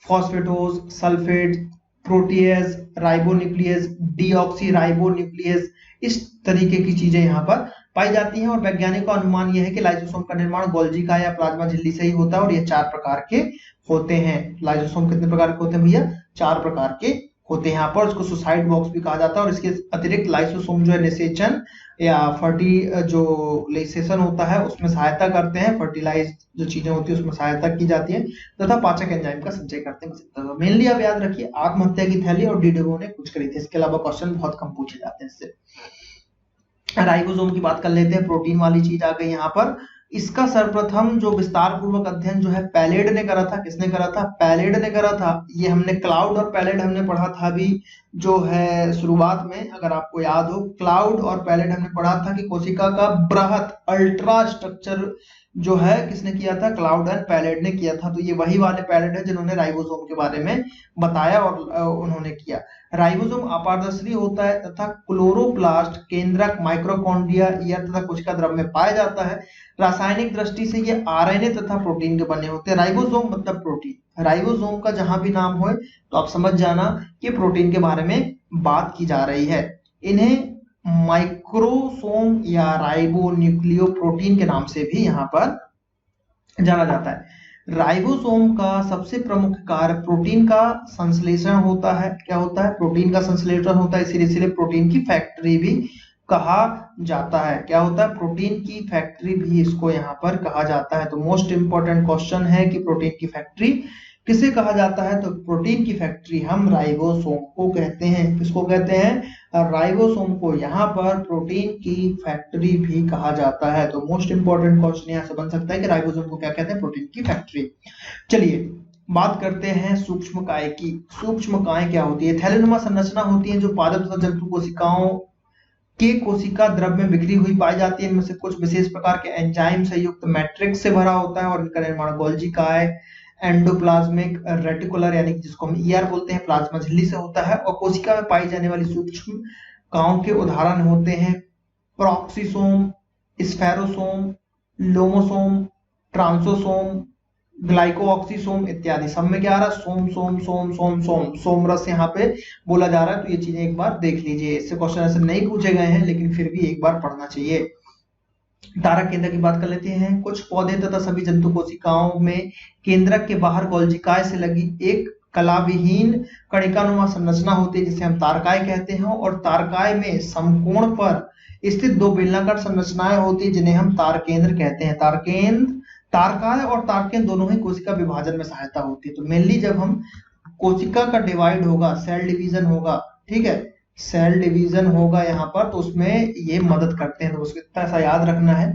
फॉस्फेटोज, सल्फेट, प्रोटीएज, राइबोन्यूक्लियेज, डीऑक्सीराइबोन्यूक्लियेज, इस तरीके की चीजें यहाँ पर पाई जाती हैं। और वैज्ञानिक का अनुमान यह है कि लाइसोसोम का निर्माण गोल्जी का या प्लाज्मा झिल्ली से ही होता है और ये 4 प्रकार के होते हैं। लाइसोसोम कितने प्रकार के होते हैं भैया, 4 प्रकार के होते हैं यहाँ पर। इसको सुसाइड बॉक्स भी कहा जाता है। और इसके अतिरिक्त लाइसोसोम जो है निषेचन या फर्टिलाइजेशन होता है उसमें सहायता करते हैं, फर्टिलाइज जो चीजें होती है उसमें सहायता की जाती है, तथा पाचक एंजाइम का संचय करते हैं। मेनली आप याद रखिए आत्महत्या की थैली और डी डुबो ने कुछ करी थी। इसके अलावा क्वेश्चन बहुत कम पूछे जाते हैं इससे। राइबोसोम की बात कर लेते हैं, प्रोटीन वाली चीज आ गई यहाँ पर। इसका सर्वप्रथम जो विस्तार पूर्वक अध्ययन जो है पैलेड ने करा था। किसने करा था, पैलेड ने करा था। ये हमने क्लाउड और पैलेड हमने पढ़ा था अभी जो है शुरुआत में, अगर आपको याद हो। क्लाउड और पैलेड हमने पढ़ा था कि कोशिका का बृहत अल्ट्रा स्ट्रक्चर जो है किसने किया था, क्लाउड एंड पैलेड ने किया था। तो ये वही वाले पैलेड है जिन्होंने राइबोसोम के बारे में बताया और उन्होंने किया। राइबोसोम अपारदर्शी होता है तथा क्लोरोप्लास्ट, केंद्रक, माइक्रोकॉन्ड्रिया, ईयर तथा कोशिका द्रव में पाया जाता है। रासायनिक दृष्टि से ये आरएनए तथा प्रोटीन के बने होते हैं। राइबोसोम मतलब प्रोटीन। राइबोसोम का जहां भी नाम हो तो आप समझ जाना कि प्रोटीन के बारे में बात की जा रही है। इन्हें माइक्रोसोम या राइबोन्यूक्लियोप्रोटीन के नाम से भी यहाँ पर जाना जाता है। राइबोसोम का सबसे प्रमुख कार्य प्रोटीन का संश्लेषण होता है। क्या होता है? प्रोटीन का संश्लेषण होता है, इसीलिए प्रोटीन की फैक्ट्री भी कहा जाता है। क्या होता है? प्रोटीन की फैक्ट्री भी इसको यहाँ पर कहा जाता है। तो मोस्ट इंपॉर्टेंट क्वेश्चन है कि प्रोटीन की फैक्ट्री किसे कहा जाता है? तो प्रोटीन की फैक्ट्री हम राइबोसोम को कहते हैं। किसको कहते हैं? राइबोसोम को यहाँ पर प्रोटीन की फैक्ट्री भी कहा जाता है। तो मोस्ट इंपॉर्टेंट क्वेश्चन यहाँ से बन सकता है कि राइबोसोम को क्या कहते हैं? प्रोटीन की फैक्ट्री। चलिए बात करते हैं सूक्ष्मकाय की। सूक्ष्मकाय क्या होती है? थैलेनुमा संरचना होती है जो पादप तथा जंतु कोशिकाओं के कोशिका द्रव में बिखरी हुई पाई जाती है। इनमें से कुछ विशेष प्रकार के एंजाइम से युक्त मैट्रिक्स से भरा होता है और इनका निर्माण गोल्जी काय, एंडोप्लाज्मिक रेटिकुलर यानी जिसको हम ईआर बोलते हैं, प्लाज्मा झिल्ली से होता है। और कोशिका में पाई जाने वाली सूक्ष्म काओं के उदाहरण होते हैं प्रोक्सिसोम, स्फेरोसोम, लोमोसोम, ट्रांसोसोम, ग्लाइकोऑक्सीसोम इत्यादि। सब में क्या आ रहा है? सोम सोम सोम सोम सोम, सोमरस यहाँ पे बोला जा रहा है। तो ये चीजें एक बार देख लीजिए। इससे क्वेश्चन ऐसे नहीं पूछे गए हैं लेकिन फिर भी एक बार पढ़ना चाहिए। तारक केंद्र की बात कर लेते हैं। कुछ पौधे तथा सभी जंतु कोशिकाओं में केंद्रक के बाहर गोल्जिकाय से लगी एक कलाविहीन कणिकानुमा संरचना होती है जिसे हम तारकाय कहते हैं। और तारकाय में समकोण पर स्थित दो बेलनाकार संरचनाएं होती है जिन्हें हम तारकेंद्र कहते हैं। तारकेंद्र, तारकाय और तारकेंद्र दोनों ही कोशिका विभाजन में सहायता होती है। तो मेनली जब हम कोशिका का डिवाइड होगा, सेल डिवीजन होगा, ठीक है, सेल डिवीजन होगा यहाँ पर, तो उसमें ये मदद करते हैं। तो उसको इतना ऐसा याद रखना है।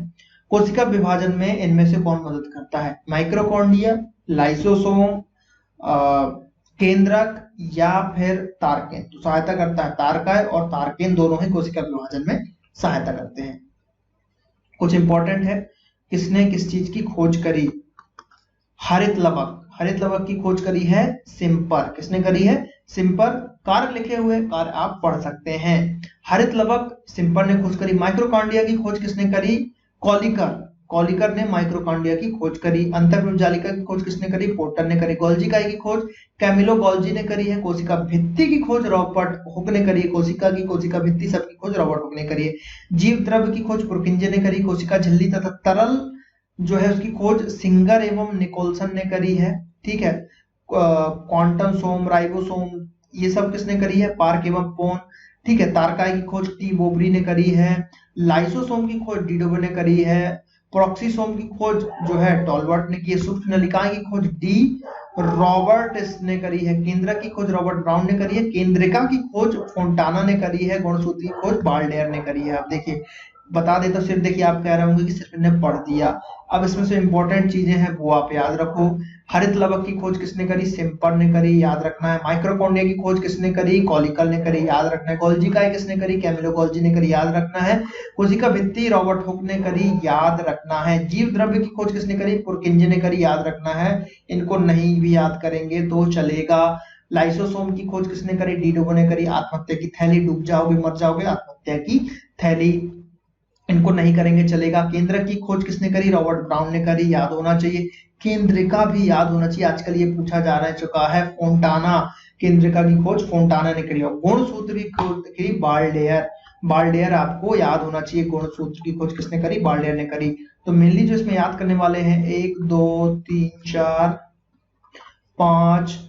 कोशिका विभाजन में इनमें से कौन मदद करता है? माइक्रोकॉन्ड्रिया, लाइसोसोम, केंद्रक या फिर तारकेंद्र। तो सहायता करता है तारकाय और तारकेंद्र दोनों ही कोशिका विभाजन में सहायता करते हैं। कुछ इंपॉर्टेंट है, किसने किस चीज की खोज करी? हरित लवक। हरित लवक की खोज करी है सिम्पर। किसने करी है? सिम्पर। कार्य लिखे हुए कार्य आप पढ़ सकते हैं। हरित लवक सिम्पर ने खोज करी। माइक्रोकांडिया की खोज किसने करी? कॉलिकर। कॉलिकर ने माइक्रोकांडिया की खोज करी। अंतर्जालिका की खोज किसने करी? पोर्टर ने करी। गोल्जिकाई की खोज कैमिलो गोल्जी ने करी है। कोशिका भित्ति की खोज रॉबर्ट हुक ने करी है। कोशिका भित्ति सबकी खोज रॉबर्ट हुक ने करी है। जीव द्रव्य की खोज पुरकिंजे ने करी। कोशिका झिल्ली तथा तरल जो है उसकी खोज सिंगर एवं निकोलसन ने करी है। ठीक है। क्वांटम सोम, राइबोसोम, ये सब किसने करी है? पार्क एवं पोन। ठीक है। तारकाय की खोज टी बोबरी ने करी है। लाइसोसोम की खोज डीडोबे ने करी है। प्रोक्सीसोम की खोज जो है टॉलबर्ट ने की है। सूक्ष्म नलिकाएं की खोज डी रॉबर्ट्स ने करी है। केंद्रक की खोज रॉबर्ट ब्राउन ने करी है। केंद्रिका की खोज फोंटाना ने करी है। गुणसूत्र की खोज बाल्डेयर ने करी है। अब देखिए बता देता तो सिर्फ देखिए आप कह रहे होंगे कि सिर्फ इन्हें पढ़ दिया। अब इसमें से इंपॉर्टेंट चीजें हैं वो आप याद रखो। हरित लवक की खोज किसने करी? सिम्पर ने करी, याद रखना है। माइक्रोकॉन्ड्रिया की खोज किसने करी? कॉलिकल ने करी, याद रखना है। गोल्जिकाय किसने करी? कैमिलो गोल्जी ने करी, याद रखना है। कोशिका भित्ति रॉबर्ट हुक ने करी, याद रखना है। जीव द्रव्य की खोज किसने करी? पुरकिंजे ने करी, याद रखना है। इनको नहीं भी याद करेंगे तो चलेगा। लाइसोसोम की खोज किसने करी? डीडोबो ने करी। आत्महत्या की थैली, डूब जाओगे मर जाओगे, आत्महत्या की थैली, इनको नहीं करेंगे चलेगा। केंद्रक की खोज किसने करी? रॉबर्ट ब्राउन ने करी, याद होना चाहिए। केंद्रिका भी याद होना चाहिए, आजकल ये पूछा जा रहा है चुका है। फोंटाना, केंद्रिका की खोज फोंटाना ने करी। और गुणसूत्र की खोज करी बाल्डेयर। बाल्डेयर आपको याद होना चाहिए। गुणसूत्र की खोज किसने करी? बाल्डेयर ने करी। तो मेनली जो इसमें याद करने वाले हैं 1 2 3 4 5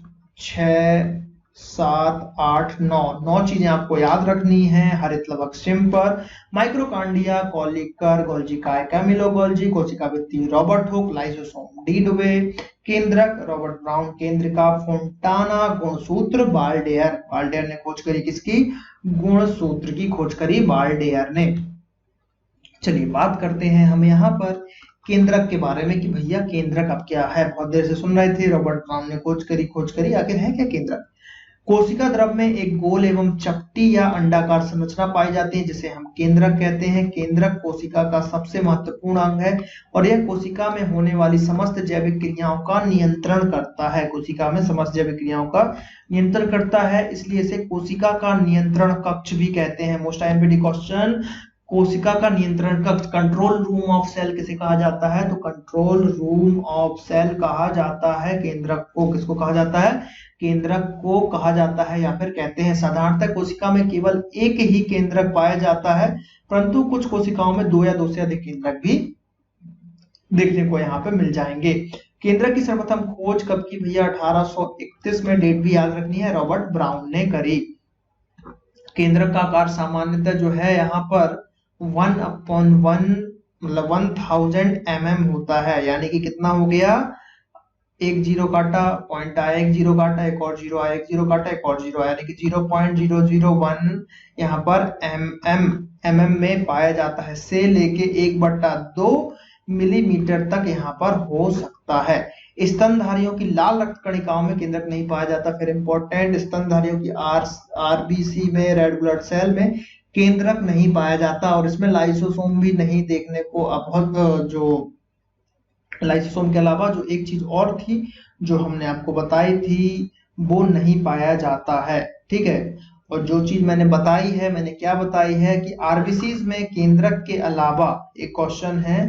6 7 8 9 चीजें आपको याद रखनी है। हरित लवक सिम्पर, माइक्रोकांडिया कॉलिकर, गोल्जिकाय कैमिलो गोल्जी, कोशिका भित्ति रॉबर्ट हुक, लाइसोसोम डीडुबे, केंद्रक रॉबर्ट ब्राउन, केंद्रिका फोंटाना, गुणसूत्र बाल्डेयर। बाल्डेयर ने खोज करी किसकी? गुणसूत्र की खोज करी बाल्डेयर ने। चलिए बात करते हैं हम यहाँ पर केंद्रक के बारे में कि भैया केंद्रक अब क्या है। बहुत देर से सुन रहे थे, रॉबर्ट ब्राउन ने खोज करी, आखिर है क्या केंद्रक? कोशिका द्रव में एक गोल एवं चपटी या अंडाकार संरचना पाई जाती है जिसे हम केंद्रक कहते हैं। केंद्रक कोशिका का सबसे महत्वपूर्ण अंग है और यह कोशिका में होने वाली समस्त जैविक क्रियाओं का नियंत्रण करता है। कोशिका में समस्त जैविक क्रियाओं का नियंत्रण करता है, इसलिए इसे कोशिका का नियंत्रण कक्ष भी कहते हैं। मोस्ट आईएमपी क्वेश्चन, कोशिका का नियंत्रण कक्ष, कंट्रोल रूम ऑफ सेल किसे कहा जाता है? तो कंट्रोल रूम ऑफ सेल कहा जाता है केंद्रक को। किसको कहा जाता है? केंद्रक को कहा जाता है या फिर कहते हैं। साधारणतः कोशिका में केवल एक ही केंद्रक पाया जाता है, परंतु कुछ कोशिकाओं में दो या दो से अधिक केंद्रक भी देखने को यहाँ पे मिल जाएंगे। केंद्रक की सर्वप्रथम खोज कब की भैया? 1831 में। डेट भी याद रखनी है, रॉबर्ट ब्राउन ने करी। केंद्रक का आकार सामान्यतः जो है यहाँ पर 1/1 मतलब 1000 mm होता है, यानी कि कितना हो गया? एक जीरो काटा, पॉइंट आया, एक जीरो काटा, एक और जीरो आया, एक जीरो काटा, एक और जीरो आया, यानी कि 0.001 यहाँ पर mm में पाया जाता है। से लेके 1/2 मिलीमीटर तक यहाँ पर हो सकता है। स्तनधारियों की लाल रक्त कणिकाओं में केंद्रक नहीं पाया जाता। फिर इंपॉर्टेंट, स्तनधारियों की आरबीसी में, रेड ब्लड सेल में केंद्रक नहीं पाया जाता, और इसमें लाइसोसोम भी नहीं देखने को बहुत जो लाइसोसोम के अलावा जो एक चीज और थी जो हमने आपको बताई थी वो नहीं पाया जाता है। ठीक है, और जो चीज मैंने बताई है, मैंने क्या बताई है कि आरबीसीज में केंद्रक के अलावा, एक क्वेश्चन है,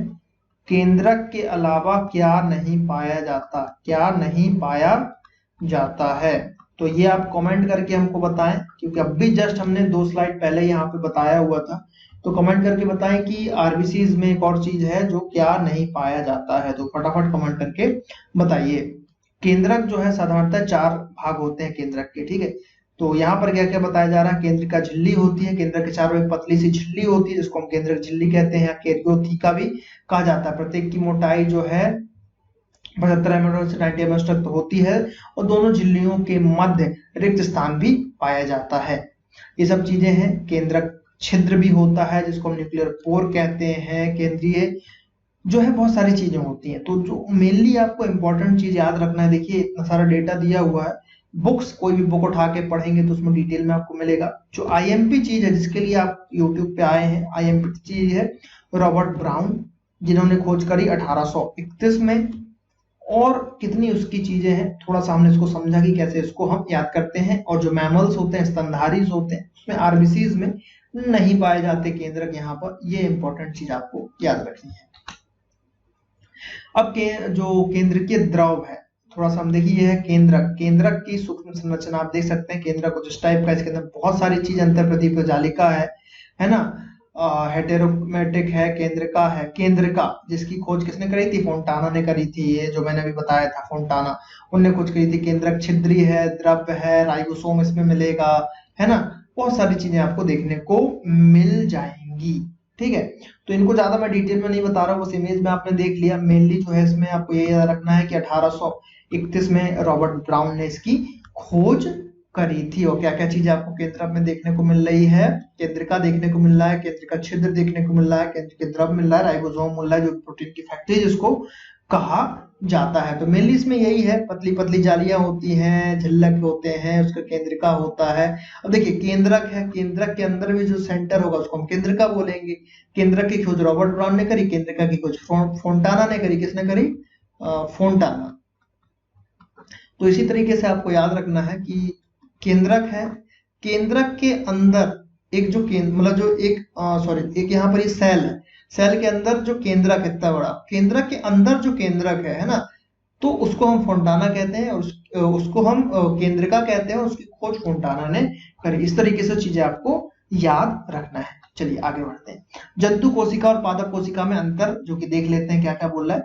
केंद्रक के अलावा क्या नहीं पाया जाता? क्या नहीं पाया जाता है? तो ये आप कमेंट करके हमको बताएं, क्योंकि अब भी जस्ट हमने 2 स्लाइड पहले यहाँ पे बताया हुआ था। तो कमेंट करके बताएं कि आरबीसीज में एक और चीज है जो क्या नहीं पाया जाता है, तो फटाफट कमेंट करके बताइए। केंद्रक जो है साधारणतः 4 भाग होते हैं केंद्रक के। ठीक है, तो यहाँ पर क्या क्या बताया जा रहा है? केंद्रिका झिल्ली होती है, केंद्रक के चारों एक पतली सी झिल्ली होती है जिसको हम केंद्रक झिल्ली कहते हैं, कैरियोथीका भी कहा जाता है। प्रत्येक की मोटाई जो है 75 mm से 90 mm तक होती है, और दोनों झिल्लियों के मध्य रिक्त स्थान भी पाया जाता है। ये सब चीजें हैं। केंद्रक छिद्र भी होता है जिसको हम न्यूक्लियर पोर कहते हैं। केंद्रीय जो है बहुत सारी चीजें होती हैं। तो जो मेनली आपको इंपॉर्टेंट चीज याद रखना है, देखिए इतना सारा डेटा दिया हुआ है, बुक्स कोई भी बुक उठा के पढ़ेंगे तो उसमें डिटेल में आपको मिलेगा। जो आईएमपी चीज है जिसके लिए आप यूट्यूब पे आए हैं, आईएमपी चीज है रॉबर्ट ब्राउन, जिन्होंने खोज करी 1831 में, और कितनी उसकी चीजें हैं थोड़ा सा हमने इसको समझा कि कैसे इसको हम याद करते हैं। और जो मैमल्स होते हैं, स्तनधारी होते हैं, उसमें आरबीसीज में नहीं पाए जाते केंद्रक यहाँ पर। ये इंपॉर्टेंट चीज आपको याद रखनी है। अब जो केंद्रकीय द्रव है, थोड़ा सा हम देखिए, ये है केंद्रक। केंद्रक की सूक्ष्म संरचना आप देख सकते हैं। केंद्रक कुछ इस टाइप का, इसके अंदर बहुत सारी चीज, अंतर प्रदीप जालिका है ना, हेटेरोमेटिक है, केंद्रिका है। केंद्रिका जिसकी खोज किसने करी थी? फोंटाना ने करी थी। ये जो मैंने अभी बताया था, फोंटाना, उनने खोज करी थी। केंद्रक छिद्री है, द्रव्य है, राइबोसोम इसमें मिलेगा, है ना, बहुत सारी चीजें आपको देखने को मिल जाएंगी। ठीक है, तो इनको ज्यादा मैं डिटेल में नहीं बता रहा हूँ, बस इमेज में आपने देख लिया। मेनली जो है इसमें आपको ये याद रखना है कि 1831 में रॉबर्ट ब्राउन ने इसकी खोज करी थी। और क्या क्या चीजें आपको केंद्रक में देखने को मिल रही है? केंद्रिका देखने को मिल रहा है, केंद्रिका छिद्र देखने को मिल रहा है, केंद्रीय द्रव मिल रहा है, राइबोसोम मिल रहा है, जो प्रोटीन की फैक्ट्री जिसको कहा जाता है। तो मेनली इसमें यही है, पतली पतली जालियां होती हैं, झिल्लक होते हैं, उसका केंद्रिका होता है। अब देखिए केंद्रक है, केंद्रक के अंदर भी जो सेंटर होगा उसको हम केंद्रिका बोलेंगे। केंद्रक की खोज रॉबर्ट ब्राउन ने करी, केंद्रिका की खोज फोंटाना ने करी। किसने करी? फोंटाना। तो इसी तरीके से आपको याद रखना है कि केंद्रक है, केंद्रक के अंदर एक जो मतलब जो एक यहाँ पर ये सेल है, सेल के अंदर जो केंद्रक इतना बड़ा, केंद्रक के अंदर जो केंद्रक है ना, तो उसको हम फोंटाना कहते हैं, और उसको हम केंद्रिका कहते हैं, और उसकी खोज फोंटाना ने करी। इस तरीके से चीजें आपको याद रखना है। चलिए आगे बढ़ते हैं। जंतु कोशिका और पादप कोशिका में अंतर जो कि देख लेते हैं क्या क्या बोल रहा है।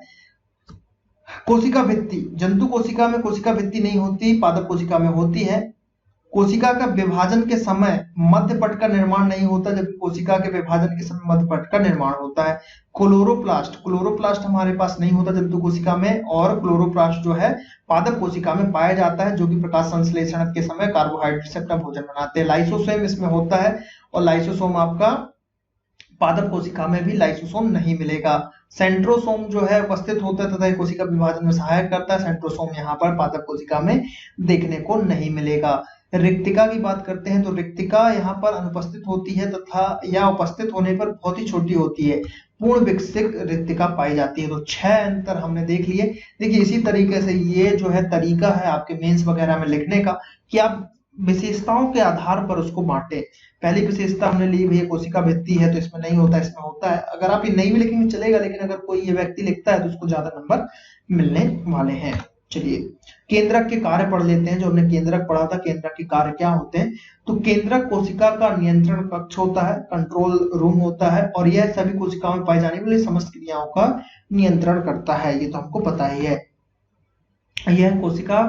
कोशिका भित्ति, जंतु कोशिका में कोशिका भित्ति नहीं होती, पादप कोशिका में होती है। कोशिका का विभाजन के समय मध्यपट का निर्माण नहीं होता, जबकि कोशिका के विभाजन के समय मध्यपट का निर्माण होता है। क्लोरोप्लास्ट हमारे पास नहीं होता जंतु कोशिका में, और क्लोरोप्लास्ट जो है पादप कोशिका में पाया जाता है, जो कि प्रकाश संश्लेषण के समय कार्बोहाइड्रेट से अपना भोजन बनाते हैं। लाइसोसोम इसमें होता है, और लाइसोसोम आपका पादप कोशिका में भी लाइसोसोम नहीं मिलेगा। सेंट्रोसोम जो है उपस्थित होता है तथा कोशिका विभाजन में सहायक करता है। सेंट्रोसोम यहाँ पर पादप कोशिका में देखने को नहीं मिलेगा। रिक्तिका की बात करते हैं तो रिक्तिका यहाँ पर अनुपस्थित होती है तथा या उपस्थित होने पर बहुत ही छोटी होती है। पूर्ण विकसित रिक्तिका पाई जाती है। तो 6 अंतर हमने देख लिए। देखिए इसी तरीके से ये जो है तरीका है आपके मेंस वगैरह में लिखने का, कि आप विशेषताओं के आधार पर उसको बांटे। पहली विशेषता हमने ली भैया कोशिका भित्ति है तो इसमें नहीं होता, इसमें होता है। अगर आप ये नहीं भी लिखेंगे चलेगा, लेकिन अगर कोई ये व्यक्ति लिखता है तो उसको ज्यादा नंबर मिलने वाले हैं। चलिए केंद्रक के कार्य पढ़ लेते हैं। जो हमने केंद्रक पढ़ा था, केंद्रक के कार्य क्या होते हैं। तो केंद्रक कोशिका का नियंत्रण कक्ष होता है, कंट्रोल रूम होता है, और यह सभी कोशिकाओं में पाई जाने वाली समस्त क्रियाओं का नियंत्रण करता है। ये तो हमको पता ही है। यह कोशिका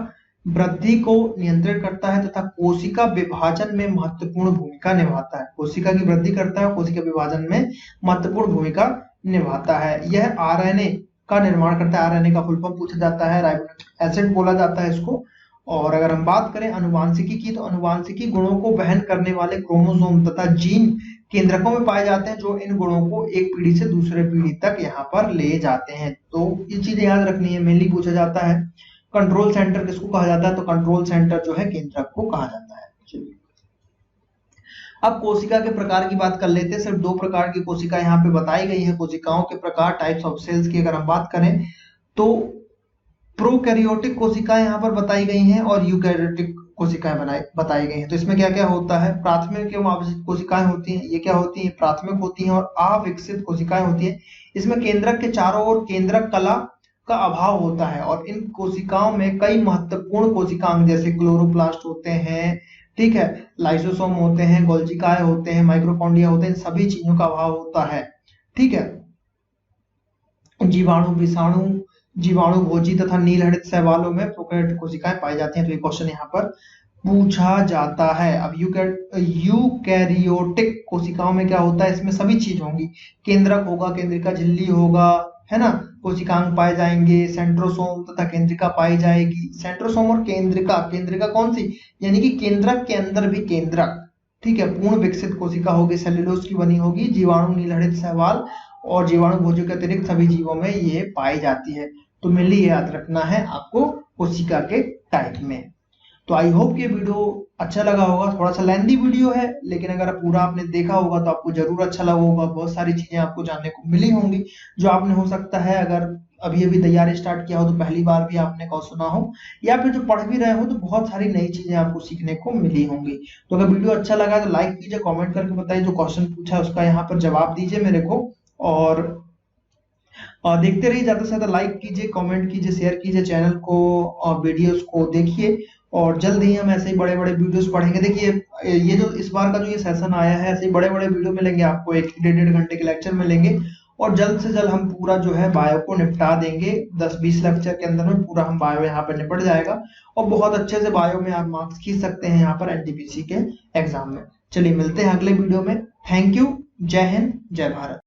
वृद्धि को नियंत्रित करता है तथा कोशिका विभाजन में महत्वपूर्ण भूमिका निभाता है। कोशिका की वृद्धि करता है, कोशिका विभाजन में महत्वपूर्ण भूमिका निभाता है। यह आरएनए का निर्माण करता है। आरएनए का फुल फॉर्म पूछा जाता है, राइबोन्यूक्लिक एसिड बोला जाता है इसको। और अगर हम बात करें अनुवांशिकी की, तो अनुवांशिकी गुणों को वहन करने वाले क्रोमोसोम तथा जीन केंद्रकों में पाए जाते हैं, जो इन गुणों को एक पीढ़ी से दूसरे पीढ़ी तक यहाँ पर ले जाते हैं। तो ये चीजें याद रखनी है, मेनली पूछा जाता है। कंट्रोल सेंटर किसको कहा जाता है, तो कंट्रोल सेंटर जो है केंद्रक को कहा जाता है। चलिए अब कोशिका के प्रकार की बात कर लेते हैं। सिर्फ 2 प्रकार की कोशिका यहाँ पे बताई गई है। कोशिकाओं के प्रकार, टाइप्स ऑफ सेल्स की अगर हम बात करें तो प्रोकैरियोटिक कोशिकाएं यहाँ पर बताई गई हैं और यूकैरियोटिक कोशिकाएं बताई गई हैं। तो इसमें क्या क्या होता है, प्राथमिक एवं अविकसित कोशिकाएं होती हैं। ये क्या होती हैं, प्राथमिक होती हैं और अविकसित कोशिकाएं होती हैं। इसमें केंद्रक के चारों ओर केंद्रक कला का अभाव होता है और इन कोशिकाओं में कई महत्वपूर्ण कोशिकांग जैसे क्लोरोप्लास्ट होते हैं, ठीक है, लाइसोसोम होते हैं, गोल्जिकाए होते हैं, माइक्रोकॉन्ड्रिया होते हैं, सभी चीजों का अभाव होता है। ठीक है, जीवाणु, विषाणु, जीवाणु भोजी तथा नीलहरित शैवालों में प्रोकैरियोटिक कोशिकाएं पाई जाती हैं। तो ये क्वेश्चन यहाँ पर पूछा जाता है। अब यूकैरियोटिक कोशिकाओं में क्या होता है, इसमें सभी चीज होंगी। केंद्रक होगा, केंद्रिका झिल्ली होगा, है ना, कोशिकांग पाए जाएंगे, सेंट्रोसोम तथा केंद्रिका पाई जाएगी। सेंट्रोसोम और केंद्रिका, केंद्रिका कौन सी, यानी कि केंद्रक के अंदर भी केंद्रक, ठीक है। पूर्ण विकसित कोशिका होगी, सेल्यूलोज की बनी होगी। जीवाणु, नीलहरित शैवाल और जीवाणु भोजों के अतिरिक्त सभी जीवों में ये पाई जाती है। तो मेनली याद रखना है आपको कोशिका के टाइप में। तो आई होप ये वीडियो अच्छा लगा होगा। थोड़ा सा लेंथी वीडियो है, लेकिन अगर पूरा आपने देखा होगा तो आपको जरूर अच्छा लगा होगा। बहुत सारी चीजें आपको जानने को मिली होंगी जो आपने, हो सकता है अगर अभी अभी तैयारी स्टार्ट किया हो तो पहली बार भी आपने कौन सुना हो, या फिर जो पढ़ भी रहे हो तो बहुत सारी नई चीजें आपको सीखने को मिली होंगी। तो अगर वीडियो अच्छा लगा तो लाइक कीजिए, कॉमेंट करके बताइए, जो क्वेश्चन पूछा है उसका यहाँ पर जवाब दीजिए मेरे को, और देखते रहिए। ज्यादा से ज्यादा लाइक कीजिए, कमेंट कीजिए, शेयर कीजिए चैनल को और वीडियोस को देखिए। और जल्द ही हम ऐसे ही बड़े बड़े वीडियोस पढ़ेंगे। देखिए ये जो इस बार का जो ये सेशन आया है, ऐसे ही बड़े बड़े वीडियो मिलेंगे आपको, 1-1.5 घंटे के लेक्चर मिलेंगे। और जल्द से जल्द हम पूरा जो है बायो को निपटा देंगे। 10-20 लेक्चर के अंदर में पूरा हम बायो यहाँ पर निपट जाएगा और बहुत अच्छे से बायो में आप मार्क्स खींच सकते हैं यहाँ पर एनटीपीसी के एग्जाम में। चलिए मिलते हैं अगले वीडियो में। थैंक यू, जय हिंद, जय भारत।